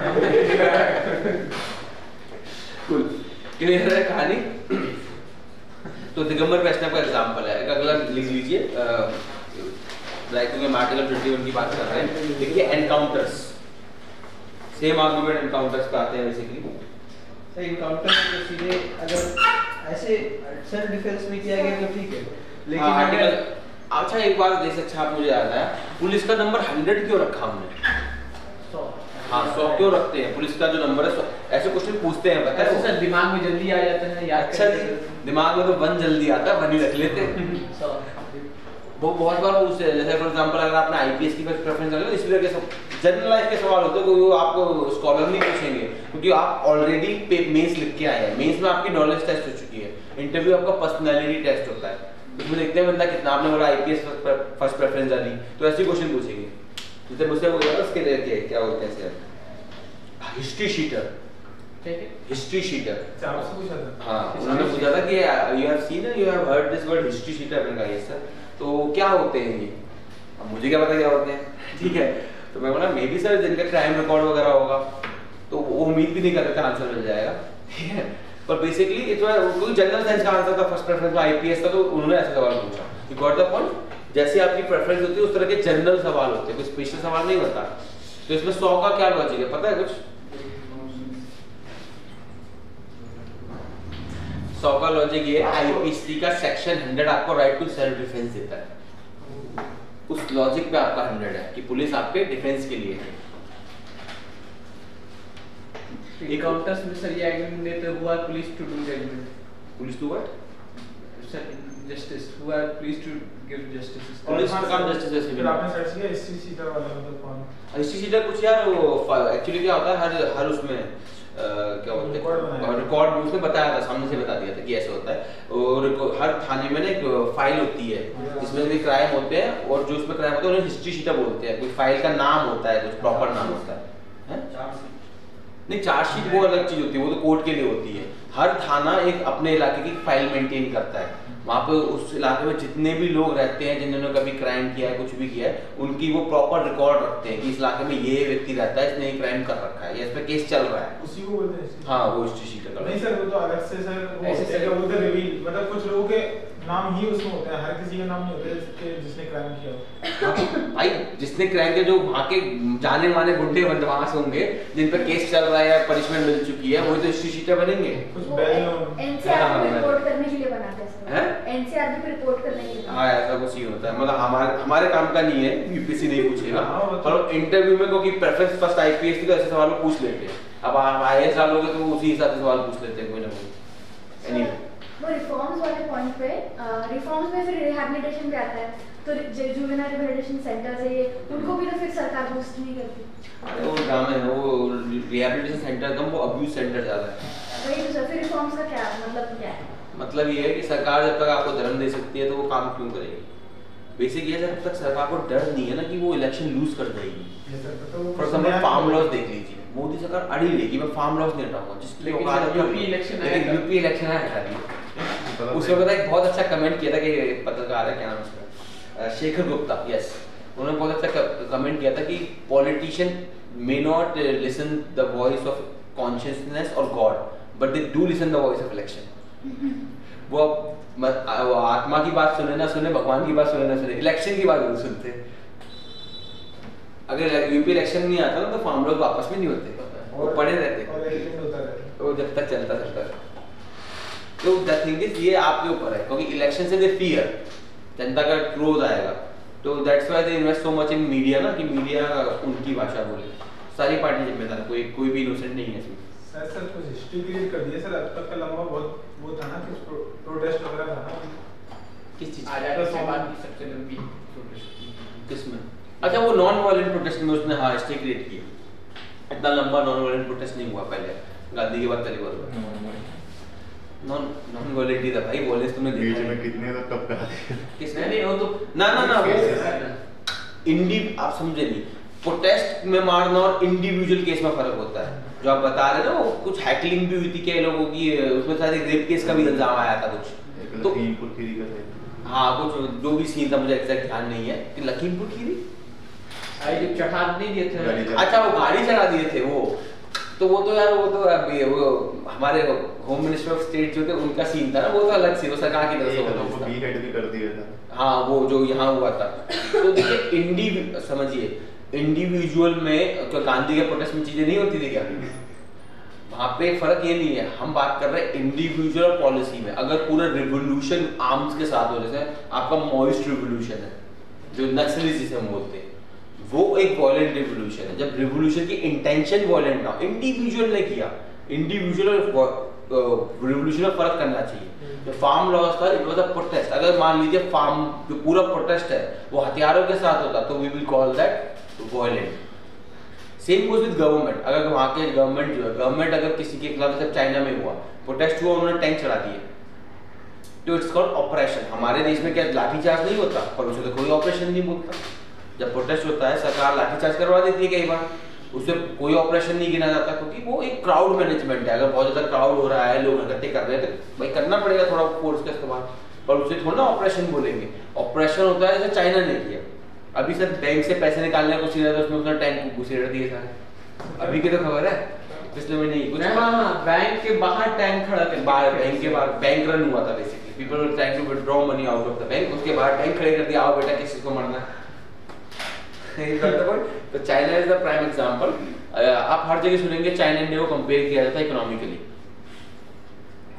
कूल, क्लियर है कहानी। तो दिगंबर वैष्णव का एग्जांपल है, एक अगला लिख लीजिए, राइटिंग में आर्टिकल 51 की बात कर रहे हैं। देखिए एनकाउंटर्स, सेम आर्गुमेंट एनकाउंटर्स पे आते हैं बेसिकली। सर एनकाउंटर तो सीधे अगर ऐसे सेल्फ डिफेंस में किया गया तो ठीक है, लेकिन आर्टिकल, अच्छा एक बात जैसे अच्छा मुझे याद आया, पुलिस का नंबर 100 क्यों रखा हमने? 100। हाँ 100 क्यों रखते हैं? पुलिस का जो नंबर है 100, ऐसे क्वेश्चन पूछते हैं, पता है सर दिमाग में जल्दी आ जाता है याद। अच्छा दिमाग में तो 1 जल्दी आता है, 1 ही रख लेते हैं। वो बहुत बार पूछते हैं, जैसे फॉर एग्जांपल अगर आपने आईपीएस की प्रेफरेंस कर लो, इस तरह के सब जनरल लाइफ के सवाल होते हैं, वो आपको स्कॉलर नहीं पूछेंगे क्योंकि आप ऑलरेडी मेंस लिख के आए हैं, मेंस में आपकी नॉलेज टेस्ट हो चुकी है, इंटरव्यू आपका पर्सनालिटी टेस्ट होता है, उसमें देखते हैं बंदा कितना, आपने बोला आईपीएस फर्स्ट प्रेफरेंस डाली तो ऐसे क्वेश्चन पूछेंगे। जैसे मुझसे बोला उसके लिए क्या बोलते हैं sir, history sheeter, history sheeter आपसे पूछा था, हाँ उन्होंने पूछा था कि you have seen you have heard this word history sheeter, मैंने कहा यस सर, तो क्या होते हैं ये? अब मुझे क्या पता क्या होते हैं, ठीक है, तो मैं बोला मे बी सर जिनका क्राइम रिकॉर्ड वगैरह होगा, तो वो उम्मीद भी नहीं करते आंसर मिल जाएगा, ठीक है, पर बेसिकली इतना कोई जनरल साइंस का आंसर था, फर्स्ट प्रेफरेंस में आईपीएस था, तो उन्होंने ऐसा सवाल पूछा, यू गॉट द पॉइंट, जैसे आपकी प्रेफरेंस होती है उस तरह के जनरल सवाल होते हैं, कोई स्पेशल सवाल नहीं होता। तो इसमें 100 का क्या लॉजिक है पता है कुछ? 100 का लॉजिक ये आईपीसी का सेक्शन 100 आपको राइट टू सेल्फ डिफेंस देता है, उस लॉजिक पे आपका 100 है कि पुलिस आपके डिफेंस के लिए है। एनकाउंटर्स में सर ये एग्रीमेंट देते हुआ police to do judgment, police to what? Sir justice who are police to give justice, police का काम जस्टिस है। फिर आपने सर्च किया हिस्ट्री शीटर वाला मतलब कौन? हिस्ट्री शीटर कुछ यार वो एक्चुअली क्या होता है, हर उसमें क्या बोलते हैं रिकॉर्ड उसमें बताया था, सामने से बता दिया था कि ऐसे होता है, और हर थाने में ना एक फाइल होती है जिसमें भी क्राइम होते हैं, और जो उसमें क्राइम होता है उन्हें हिस्ट्री शीटर बोलते हैं, कोई फाइल का नाम होता है, कुछ प्रॉपर नाम होता है, नहीं चार्जशीट वो अलग चीज होती है, वो तो कोर्ट के लिए होती है। हर थाना एक अपने इलाके की फाइल मेंटेन करता है, वहाँ पे उस इलाके में जितने भी लोग रहते हैं जिन्होंने कभी क्राइम किया है, कुछ भी किया है, उनकी वो प्रॉपर रिकॉर्ड रखते हैं कि इस इलाके में ये व्यक्ति रहता है, इसने ये क्राइम कर रखा है, या इस पे केस चल रहा है, उसी को बोलते हैं। हाँ वो हिस्ट्री शीटर का। नहीं सर वो तो अलग से सर वो ऐसे क्या बोलते हैं रिवील, मतलब कुछ लोगों के नाम ही उसमें होता है, हर किसी का नाम नहीं होता है जिसने क्राइम किया हो। भाई जिसने क्राइम किया, जो वहाँ के जाने माने गुंडे बदमाश होंगे जिन पर केस चल रहा है या पनिशमेंट मिल चुकी है, वही तो हिस्ट्री शीटर बनेंगे। कुछ बैल नोन एनसीआर को रिपोर्ट करने के लिए बनाते हैं, हैं? एनसीआर को रिपोर्ट करने के लिए। हाँ ऐसा कुछ ही होता है, मतलब हमारे काम का नहीं है, यूपीएससी नहीं पूछेगा। हाँ, वो तो- और इंटरव्यू में क्योंकि प्रेफरेंस फर्स्ट आईपीएस थी तो ऐसे सवाल पूछ लेते हैं। अब आप आईएएस डालोगे तो उसी हिसाब से सवाल पूछ लेते हैं कोई ना कोई। एनीवे वो रिफॉर्म्स वाले पॉइंट पे, रिफॉर्म्स में फिर रिहैबिलिटेशन भी आता है, तो जो जुवेनाइल रिहैबिलिटेशन सेंटर्स है ये, उनको भी तो फिर सरकार बूस्ट नहीं करती। अरे वो ड्रामा है, वो रिहैबिलिटेशन सेंटर कम, वो अब्यूज सेंटर ज़्यादा है। वही तो सर, फिर रिफॉर्म्स का क्या मतलब क्या है? मतलब ये है कि सरकार जब तक आपको धर्म दे सकती है तो वो काम क्यों करेगी। बेसिक ये है जब तक सरकार को डर नहीं है ना कि वो इलेक्शन लूज कर देगी। फॉर एग्जांपल फार्म लॉज देख लीजिए, मोदी सरकार अड़ी रहेगी मैं फार्म लॉज नहीं हटाऊंगा, जिसकी लेकिन औकात यूपी इलेक्शन आया था। यूपी इलेक्शन आया हटा दिया। उसमें पता है एक बहुत अच्छा कमेंट किया था कि पत्रकार है क्या नाम उसका, शेखर गुप्ता, यस, उन्होंने बहुत अच्छा कमेंट किया था कि politician may not listen the voice of consciousness और God but they do listen the voice of election. वो आत्मा की बात सुने ना सुने, भगवान की बात सुने ना सुने, इलेक्शन की बात जरूर सुनते हैं। अगर यूपी इलेक्शन नहीं आता ना तो फार्म लोग वापस में नहीं होते, वो पड़े रहते, और एलिमेंट होता रहता है। वो जब तक चलता है। तो द थिंग इज ये आपके ऊपर है, क्योंकि इलेक्शन से दे फियर, जनता का क्रोध आएगा, तो that's why they invest so much in media ना, कि मीडिया उनकी भाषा बोले। सारी पार्टी जिम्मेदार, कोई भी इनोसेंट नहीं है इसमें। सर कुछ हिस्ट्री क्रिएट कर दिया सर, अब तक का लंबा बहुत वो था ना कि प्रोटेस्ट वगैरह था ना, किस चीज आजादी के बाद की सबसे लंबी प्रोटेस्ट। किसमें? अच्छा वो नॉन वायलेंट प्रोटेस्ट में उसने हाँ हिस्ट्री क्रिएट की। इतना लंबा नॉन वायलेंट प्रोटेस्ट नहीं हुआ पहले, गांधी के बाद तली बार नॉन वायलेंट ही था भाई, वॉयलेंस तुमने बीच देखा में है कितने तक कब कहा दिया। किसने? नहीं वो तो ना वो इंडी, आप समझे नहीं, प्रोटेस्ट में मारना और इंडिविजुअल केस में फर्क होता है। जो आप बता रहे हैं ना, वो कुछ हैकलिंग भी हुई थी क्या लोगों की, उसमें शायद एक रेप केस का भी इल्जाम आया था कुछ, तो लखीमपुर खीरी का था। हाँ कुछ जो भी सीन था मुझे एग्जैक्ट ध्यान नहीं है कि लखीमपुर खीरी, आई जो चढ़ा नहीं दिए थे। अच्छा वो गाड़ी चढ़ा दिए थे वो, तो वो तो यार वो तो अभी वो हमारे होम मिनिस्टर ऑफ स्टेट जो थे उनका सीन था ना, वो तो अलग सी, वो सरकार की तरफ से एक को बी हेड भी कर दिया था। हाँ वो जो यहाँ हुआ था। तो देखिए समझिए इंडिविजुअल में तो गांधी के प्रोटेस्ट में चीजें नहीं होती थी क्या, वहाँ पे फर्क ये नहीं है। हम बात कर रहे हैं इंडिविजुअल पॉलिसी में। अगर पूरा रिवोल्यूशन आर्म्स के साथ हो, जैसे आपका मॉइस्ट रिवोल्यूशन है जो नक्सली जिसे हम बोलते हैं, वो एक वॉयलेंट रिवोल्यूशन है। जब रिवोल्यूशन की इंटेंशन वॉयलेंट ना, इंडिविजुअल ने किया, इंडिविजुअल और रिवोल्यूशन में फर्क करना चाहिए। जो फार्म लॉस था इट वाज अ प्रोटेस्ट। अगर मान लीजिए फार्म जो पूरा प्रोटेस्ट है वो हथियारों के साथ होता तो we will call that violent. Same goes with government. अगर वहाँ के गवर्नमेंट जो है, गवर्नमेंट अगर किसी के खिलाफ, जब चाइना में हुआ प्रोटेस्ट हुआ, उन्होंने टैंक चढ़ा दिए, तो इट्स कॉल्ड ऑपरेशन। हमारे देश में क्या लाठीचार्ज नहीं होता, पर उसे तो कोई ऑपरेशन नहीं बोलता। जब प्रोटेस्ट होता है सरकार लाठीचार्ज करवा देती है कई बार, उसे कोई ऑपरेशन नहीं गिना जाता, क्योंकि वो एक क्राउड मैनेजमेंट है। अगर बहुत ज्यादा क्राउड हो रहा है, लोग इकट्ठे कर रहे हैं, तो भाई करना पड़ेगा थोड़ा फोर्स का इस्तेमाल, पर उसे थोड़ा ना ऑपरेशन बोलेंगे। ऑपरेशन होता है जैसे चाइना ने किया। अभी सर बैंक से पैसे निकालने को सीधा, तो उसमें उसने टैंक घुसेड़ दिए सारे। अभी की तो खबर है, पिछले महीने ही कुछ, हाँ, बैंक के बाहर टैंक खड़ा कर, बाहर बैंक के बाहर बैंक रन हुआ था basically, people were trying to withdraw money out of the bank, उसके बाहर टैंक खड़े कर दिया, आओ बेटा किसी को मरना है। तो China is the prime example. आप हर जगह सुनेंगे चाइना इंडिया को कंपेयर किया जाता है इकोनॉमिकली,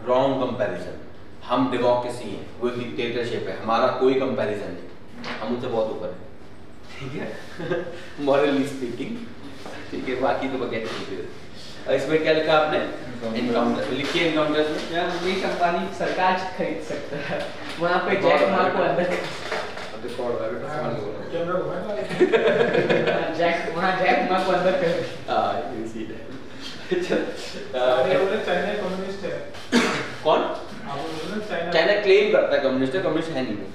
रॉन्ग कंपैरिजन। हम डेमोक्रेसी हैं, वो एक डिक्टेटरशिप है, हमारा कोई कंपैरिजन नहीं, हम उनसे बहुत ऊपर है, ठीक है, मॉरली स्पीकिंग, ठीक है। बाकी तो बगैर इसमें क्या लिखा आपने, एनकाउंटर लिखिए। एनकाउंटर में यार मुकेश अंबानी सरकार खरीद सकता है, वहाँ पे जैक मा को अंदर रिकॉर्ड है बेटा, समझ लो कैमरा घुमाएगा जैक, वहाँ जैक मा को अंदर कर। हां ये सीन है। ये बोले चाइना कम्युनिस्ट है। कौन? आप बोले चाइना, चाइना क्लेम करता है कम्युनिस्ट है, कम्युनिस्ट है नहीं वो।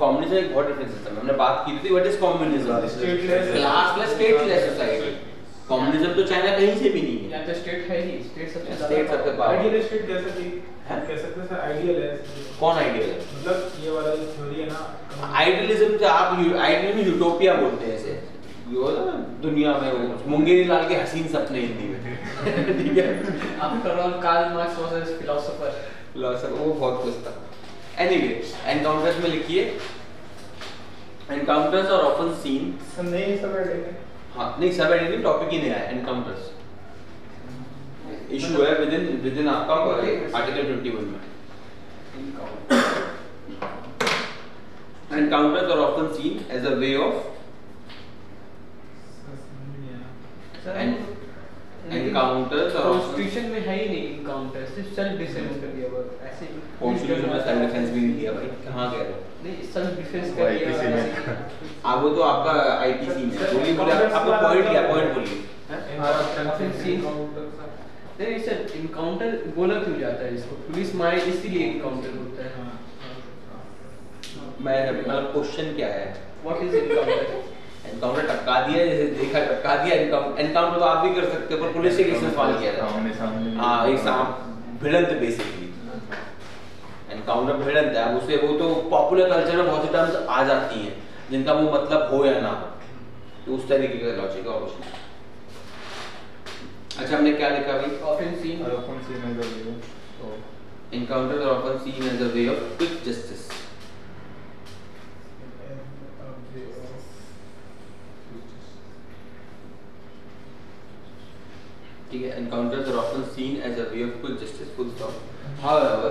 कम्युनिज्म एक बहुत डिफरेंट सिस्टम है, हमने बात की थी what is communism, Stateless, classless stateless society. Communism तो चाइना कहीं से भी नहीं है, या तो स्टेट है ही, स्टेट सबसे स्टेट सबसे बाहर। आइडियल स्टेट कैसे थी, हैं? कह सकते हैं सर आइडियल है। कौन आइडियल है? मतलब ये वाला जो थ्योरी है ना, आइडियलिज्म तो आप आइडियल यूटोपिया बोलते हैं ऐसे, जो ना दुनिया में वो मुंगेरी लाल के हसीन सपने हिंदी में, ठीक है। After all Karl Marx was a philosopher, philosopher वो बहुत कुछ था। एनीवे एनकाउंटर्स में लिखिए एनकाउंटर्स आर ऑफन सीन। सब नहीं सब है। हाँ नहीं सब एडिटिंग टॉपिक ही नया है एनकाउंटर्स इशू है विद इन आपका आर्टिकल 21 में। Encounters are often seen as a way of encounters are constitution में है ही नहीं इनकाउंटर, सिर्फ सेल्फ डिफेंस कर दिया बस ऐसे ही। कॉन्स्टिट्यूशन में सेल्फ डिफेंस भी नहीं दिया भाई, कहाँ कह रहे हो? नहीं सेल्फ डिफेंस कर दिया IPC में। वो तो आपका आईपीसी में बोलिए बोलिए आपका पॉइंट क्या पॉइंट बोलिए। नहीं सर इनकाउंटर बोला क्यों जाता है इसको? पुलिस मारे इसीलिए इनकाउंटर होता है। मैं मतलब क्वेश्चन क्या है? What is encounter? एनकाउंटर टपका दिया जैसे देखा टपका दिया एनकाउंटर तो आप भी कर सकते हो पर पुलिस से किसने सवाल किया था? सामने सामने। हाँ एक भिड़ंत बेसिकली एनकाउंटर भिड़ंत है। अब उसे वो तो पॉपुलर कल्चर में बहुत सी टर्म्स आ जाती हैं जिनका वो मतलब हो या ना हो, तो उस तरीके का लॉजिक है ऑप्शन। अच्छा हमने क्या लिखा अभी? Often seen encounters are often seen as a way of quick justice. ठीक है encounters are often seen as a way of quick justice full stop. However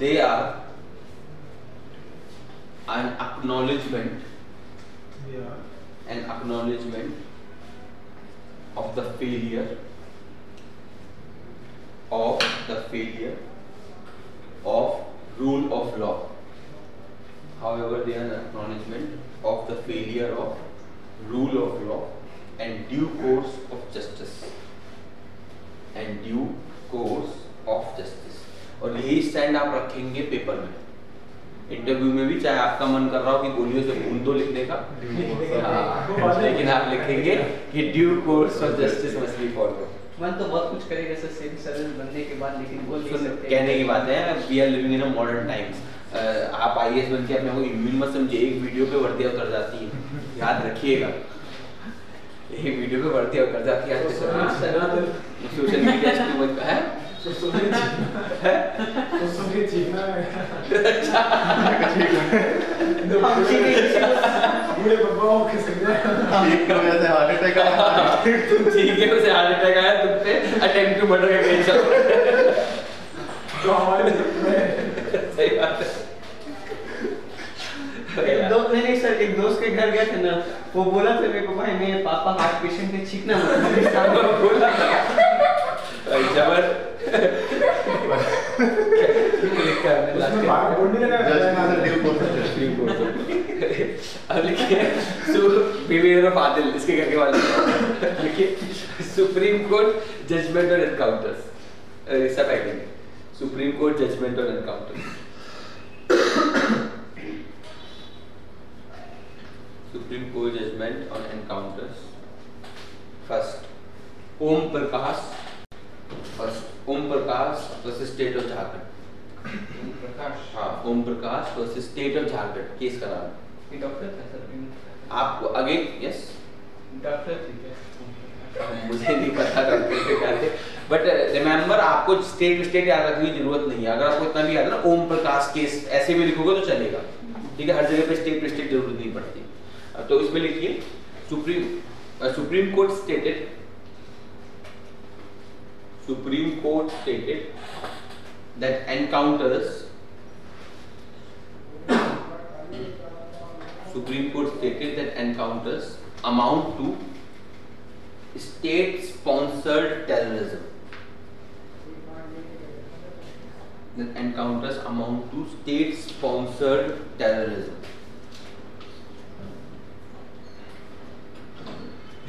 they are an acknowledgement of the failure of rule of law. However they are an acknowledgement of the failure of rule of law and due course of justice और यही stand आप रखेंगे paper में, interview में भी, चाहे आपका मन कर रहा हो कि गोलियों से भून दो लिखने का लेकिन आप लिखेंगे कि due course of justice must be followed. मन तो बहुत कुछ करेगा सर सिविल सर्विस बनने के बाद, लेकिन बोल नहीं सकते। कहने की बात है we are living in a modern times. आप आईएएस बन के अपने को इम्यून मत समझिए, एक वीडियो पे वर्दियां उतर जाती है, याद रखिएगा एक वीडियो पे वर्दियां उतर जाती है। सोशल मीडिया इस्तेमाल है ठीक है उसे हार्ट अटैक आया तुम पे अटेम्प्ट टू मर्डर का केस चल रहा है तो हमारे सही बात है। नहीं सर एक दोस्त के घर गए थे ना, वो बोला था मेरे को भाई मेरे पापा हार्ट पेशेंट थे, छींकना मत बोला जबर अब लिखिए बिहेवियर ऑफ आदिल, इसके घर के वाले लिखिए Supreme Court judgment on encounters, सब identity Supreme Court judgment on encounters. Supreme Court judgment on encounters. First, Om Prakash versus State of Jharkhand. हाँ Om Prakash versus State of Jharkhand case का नाम। ये डॉक्टर था सर। आपको अगेन यस डॉक्टर थी क्या? मुझे नहीं पता डॉक्टर के क्या थे, बट रिमेंबर आपको स्टेट याद रखने की जरूरत नहीं है। अगर आपको इतना भी याद है ना ओम प्रकाश केस ऐसे भी लिखोगे तो चलेगा, ठीक है, हर जगह पे स्टेट जरूरत नहीं पड़ती। तो इसमें लिखिए Supreme court stated that encounters amount to state sponsored terrorism. That encounters amount to state sponsored terrorism.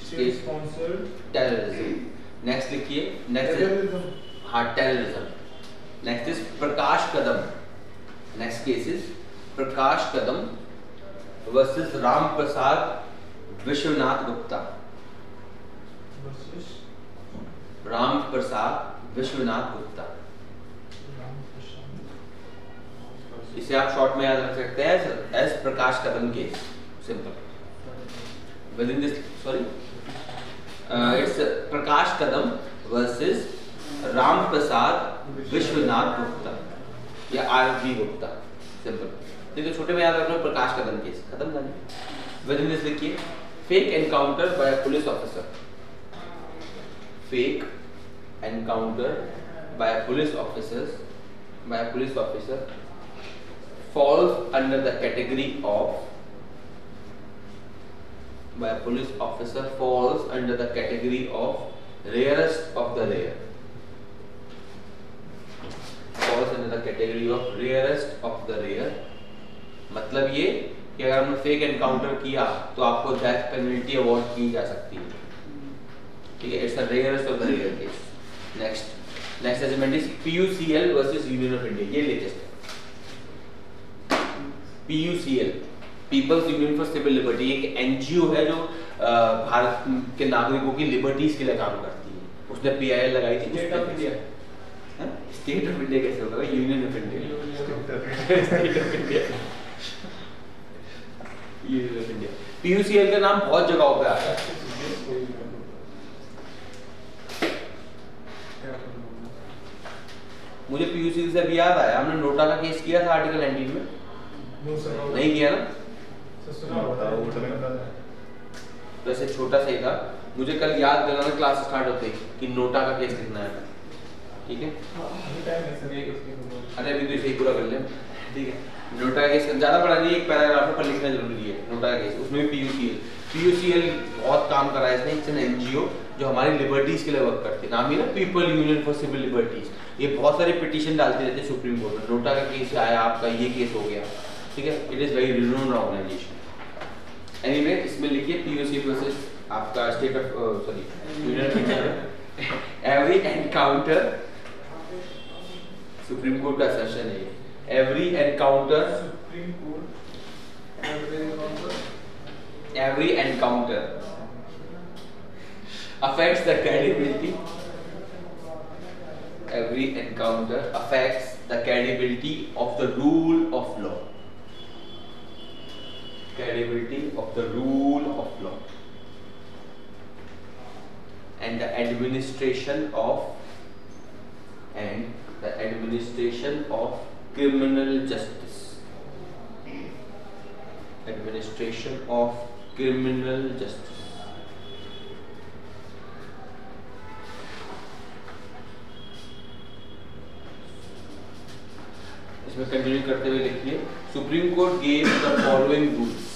State sponsored terrorism. Next लिखिए, next हाँ terrorism. Next is Prakash Kadam. Next case is Prakash Kadam versus Ram Prasad Vishwanath Gupta. Ram Prasad Vishwanath Gupta. इसे आप शॉर्ट में याद रख सकते हैं as Prakash Kadam case. Simple. Within this, sorry, it's Prakash Kadam versus Ram Prasad Vishwanath Gupta या आर.जी. गुप्ता, सिंपल। नहीं तो छोटे में याद रखना प्रकाश कदम केस, खत्म करना। विद इन दिस लिखिए fake encounter by police officer, fake encounter by police officers falls under the category of by a police officer falls under the category of rarest of the rare, falls under the category of rarest of the rare। मतलब ये कि अगर हमने fake encounter किया तो आपको death penalty award की जा सकती है, ठीक है। It's a rarest of the rare case. Next judgment is PUCL versus Union of India. ये लेटेस्ट है। PUCL people's union for civil liberty एक एनजीओ है जो भारत के नागरिकों की लिबर्टीज के लिए काम करती है। उसने PIL लगाई थी। State of India, state of India कैसे होगा? Union of India, state of India, union of India. PUCL का नाम बहुत जगहों पे आता है। मुझे PUCL से भी याद आया, हमने नोटा का केस किया था आर्टिकल 19 में, नहीं किया ना? तो ऐसे छोटा सा ही था, मुझे कल याद दिलाना क्लास स्टार्ट होते कि नोटा का केस कितना है, ठीक है? अरे अभी तो इसे ही पूरा कर ले, ठीक है? नोटा का केस ज्यादा बड़ा नहीं, एक पैराग्राफ पर लिखना जरूरी है। नोटा का केस, उसमें भी PUCL बहुत काम करा है इसने। इट्स एन एनजीओ जो हमारी लिबर्टीज के लिए वर्क करती है। नाम ही ना people union for civil liberties. ये बहुत सारे पिटीशन डालते रहते हैं सुप्रीम कोर्ट में। नोटा का केस आया, आपका ये केस हो गया, ठीक है? It is very renowned organisation. Anyway इसमें लिखिए PUCL वर्सेस आपका state of sorry Union of India. Every encounter, Supreme Court का सेशन है ये। Every encounter, Supreme Court, every encounter affects the credibility, every encounter affects the credibility of the rule of law, credibility of the rule of law and the administration of criminal justice, administration of criminal justice। इसमें continue करते हुए लिखिए Supreme court gave the following rules,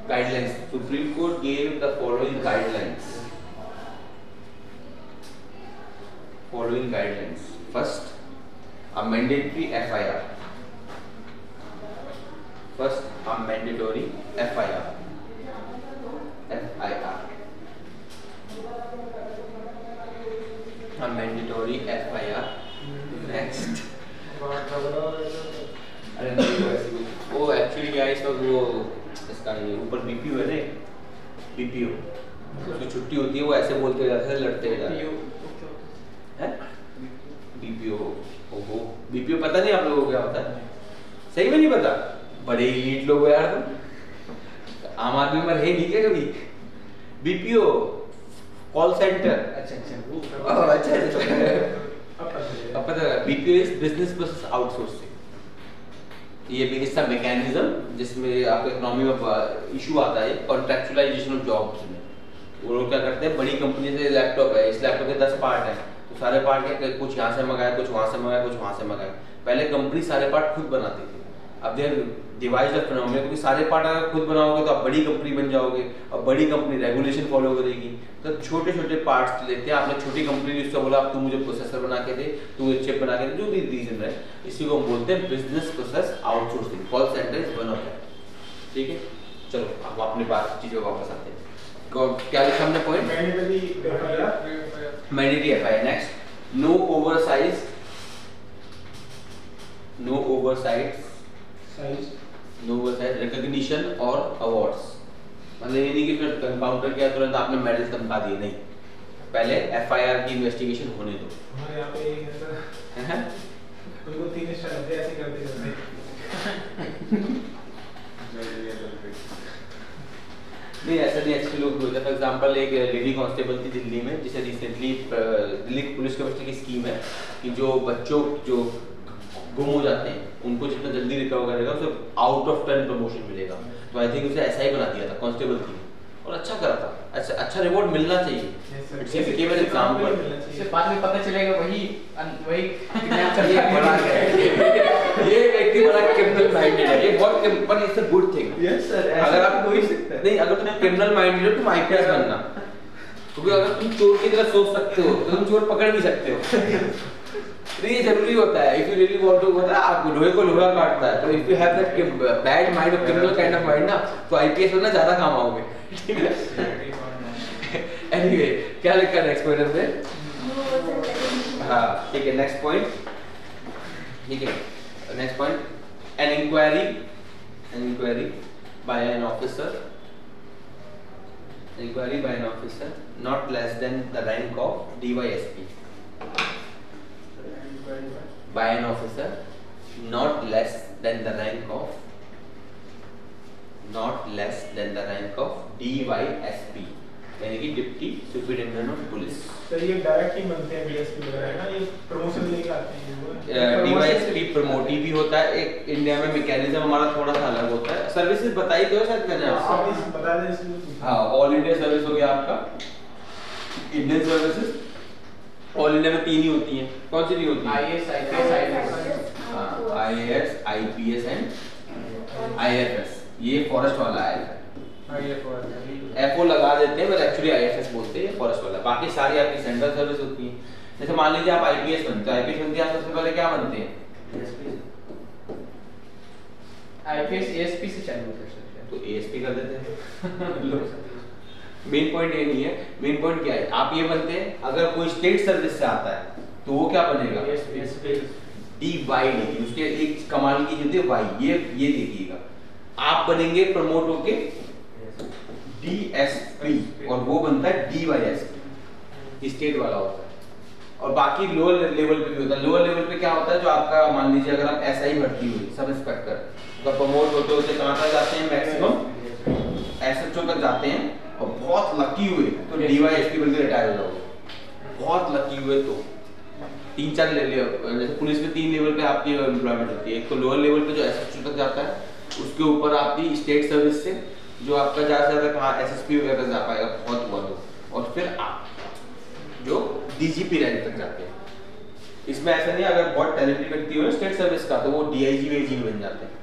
guidelines. Supreme court gave the following guidelines, first a mandatory FIR, first a mandatory FIR, a mandatory FIR। next अरे नहीं वो actually क्या है, इस वक्त वो इसका ये ऊपर BPO है ना, BPO उसकी छुट्टी होती है, वो ऐसे बोलते जाते हैं, लड़ते जाते हैं। BPO, ओहो BPO पता नहीं आप लोगों को क्या होता है? सही में नहीं पता? बड़े लीड लोग हो यार तुम, आम आदमी में रहे नहीं क्या कभी? BPO call centre. अच्छा अब पता है BPO is business process outsourcing. ये भी इसका मैकेनिज्म जिसमें आपको इकोनॉमी में इशू आता है, कॉन्ट्रैक्चुअलाइजेशन ऑफ जॉब्स में। वो लोग क्या करते हैं, बड़ी कंपनी से लैपटॉप है, इस लैपटॉप के 10 पार्ट हैं, तो सारे पार्ट के कुछ यहाँ से मंगाए, कुछ वहाँ से मंगाए, कुछ वहाँ से मंगाए। पहले कंपनी सारे पार्ट खुद बनाती थी, अब देर डिवाइस द फिनोमेना, क्योंकि सारे पार्ट अगर खुद बनाओगे तो आप बड़ी कंपनी बन जाओगे, और बड़ी कंपनी रेगुलेशन फॉलो करेगी, तो छोटे छोटे पार्ट्स लेते हैं। आपने छोटी कंपनी ने उससे बोला आप तू मुझे प्रोसेसर बना के दे, तू मुझे चिप बना के दे, जो भी रीजन है, इसी को हम बोलते हैं business process outsourcing. Call centre is one of that, ठीक है? चलो अब अपनी बात चीजों को वापस आते हैं। क्या लिखा हमने point? Mandatory FIR। Next no oversize, no oversize recognition और अवार्ड्स। मतलब ये नहीं कि फिर एनकाउंटर किया तुरंत आपने मेडल धमका दिए, नहीं, पहले FIR की इन्वेस्टिगेशन होने दो। हमारे यहाँ पे एक है उनको 3 स्टार ऐसे करते रहते नहीं, ऐसे नहीं अच्छे लोग भी होते हैं। फॉर एग्जांपल एक लेडी कांस्टेबल थी दिल्ली में, जिसे रिसेंटली दिल्ली पुलिस कमिश्नर की स्कीम है कि जो बच्चों जो गुम हो जाते हैं उनको जितना जल्दी रिकवर करेगा उसे आउट ऑफ टर्न प्रमोशन मिलेगा। तो आई थिंक उसे ऐसा ही बना दिया था कांस्टेबल थी और अच्छा करा था। अच्छा रिवॉर्ड मिलना चाहिए। It's became an example. इससे बाद में पता चलेगा वही किडनैप कर ये व्यक्ति बड़ा क्रिमिनल माइंडेड है। ये बहुत पर it's a good thing. Yes sir, अगर आप हो ही सकता है। नहीं, अगर तुम क्रिमिनल माइंडेड हो तुम आईपीएस बनना, क्योंकि अगर तुम चोर की तरह सोच सकते हो तो तुम चोर पकड़ भी सकते हो। तो ये जरूरी होता है। If you really want to, होता है आप लोहे को लोहा काटता है, तो if you have that bad mind और क्रिमिनल काइंड ऑफ माइंड ना, तो आईपीएस बनना ज्यादा काम आओगे। एनीवे, क्या लिखा है नेक्स्ट पॉइंट पे? हाँ ठीक है, नेक्स्ट पॉइंट। ठीक है, next point, an inquiry by an officer, not less than the rank of DYSP. By an officer not less than the rank of DYSP, यानी कि deputy superintendent of police. Sir ये direct ही बनते हैं DSP वगैरह है ना, ये promotion लेके आते हैं। डीवाईएसपी प्रमोटी भी होता है। एक इंडिया में मैकेनिज्म हमारा थोड़ा सा अलग होता है। सर्विसेज बताई दो शायद मैंने आपको। बता दें इसलिए। हाँ, ऑल इंडिया सर्विस हो गया आपका, इंडियन सर्विसेज। ऑल इंडिया में 3 ही होती हैं। कौन सी 3 होती हैं? IAS, IPS and IFS। ये फॉरेस्ट वाला है। FO लगा देते हैं, बट एक्चुअली IFS बोलते हैं, फॉरेस्ट वाला। बाकी सारी आपकी सेंट्रल सर्विस होती है। जैसे मान लीजिए आप IPS बनते हैं, IPS बनते हैं, आप सबसे पहले क्या बनते हैं? IPS ASP से चालू होता है, तो ASP कर देते हैं। मेन पॉइंट ये नहीं है। मेन पॉइंट क्या है, आप ये बनते हैं, अगर कोई स्टेट सर्विस से आता है तो वो क्या बनेगा? DY लेगी, उसके एक कमांड की होती है Y, ये देखिएगा। आप बनेंगे प्रमोट होके DSP और वो बनता है DYSP, स्टेट वाला होता है। और बाकी लोअर लेवल पे भी होता है। लोअर लेवल पे क्या होता है, जो आपका मान लीजिए अगर आप SI भर्ती हुई, सब इंस्पेक्टर, तो प्रमोट होते होते कहाँ तक जाते हैं? मैक्सिमम SHO तक जाते हैं। और बहुत लकी हुए तो DYSP बनकर रिटायर हो जाओगे। बहुत लकी हुए तो 3-4 लेवल, जैसे पुलिस में 3 लेवल पे आपकी एम्प्लॉयमेंट होती है। एक तो लोअर लेवल पे जो SHO तक जाता है, उसके ऊपर आपकी स्टेट सर्विस से जो आपका ज़्यादा से ज़्यादा कहाँ SSP वगैरह जा पाएगा, बहुत हुआ तो, और फिर आप जो DGP रैंक तक जाते हैं। इसमें ऐसा नहीं, अगर बहुत टैलेंटेड व्यक्ति हो स्टेट सर्विस का, तो वो DIG बन जाते हैं।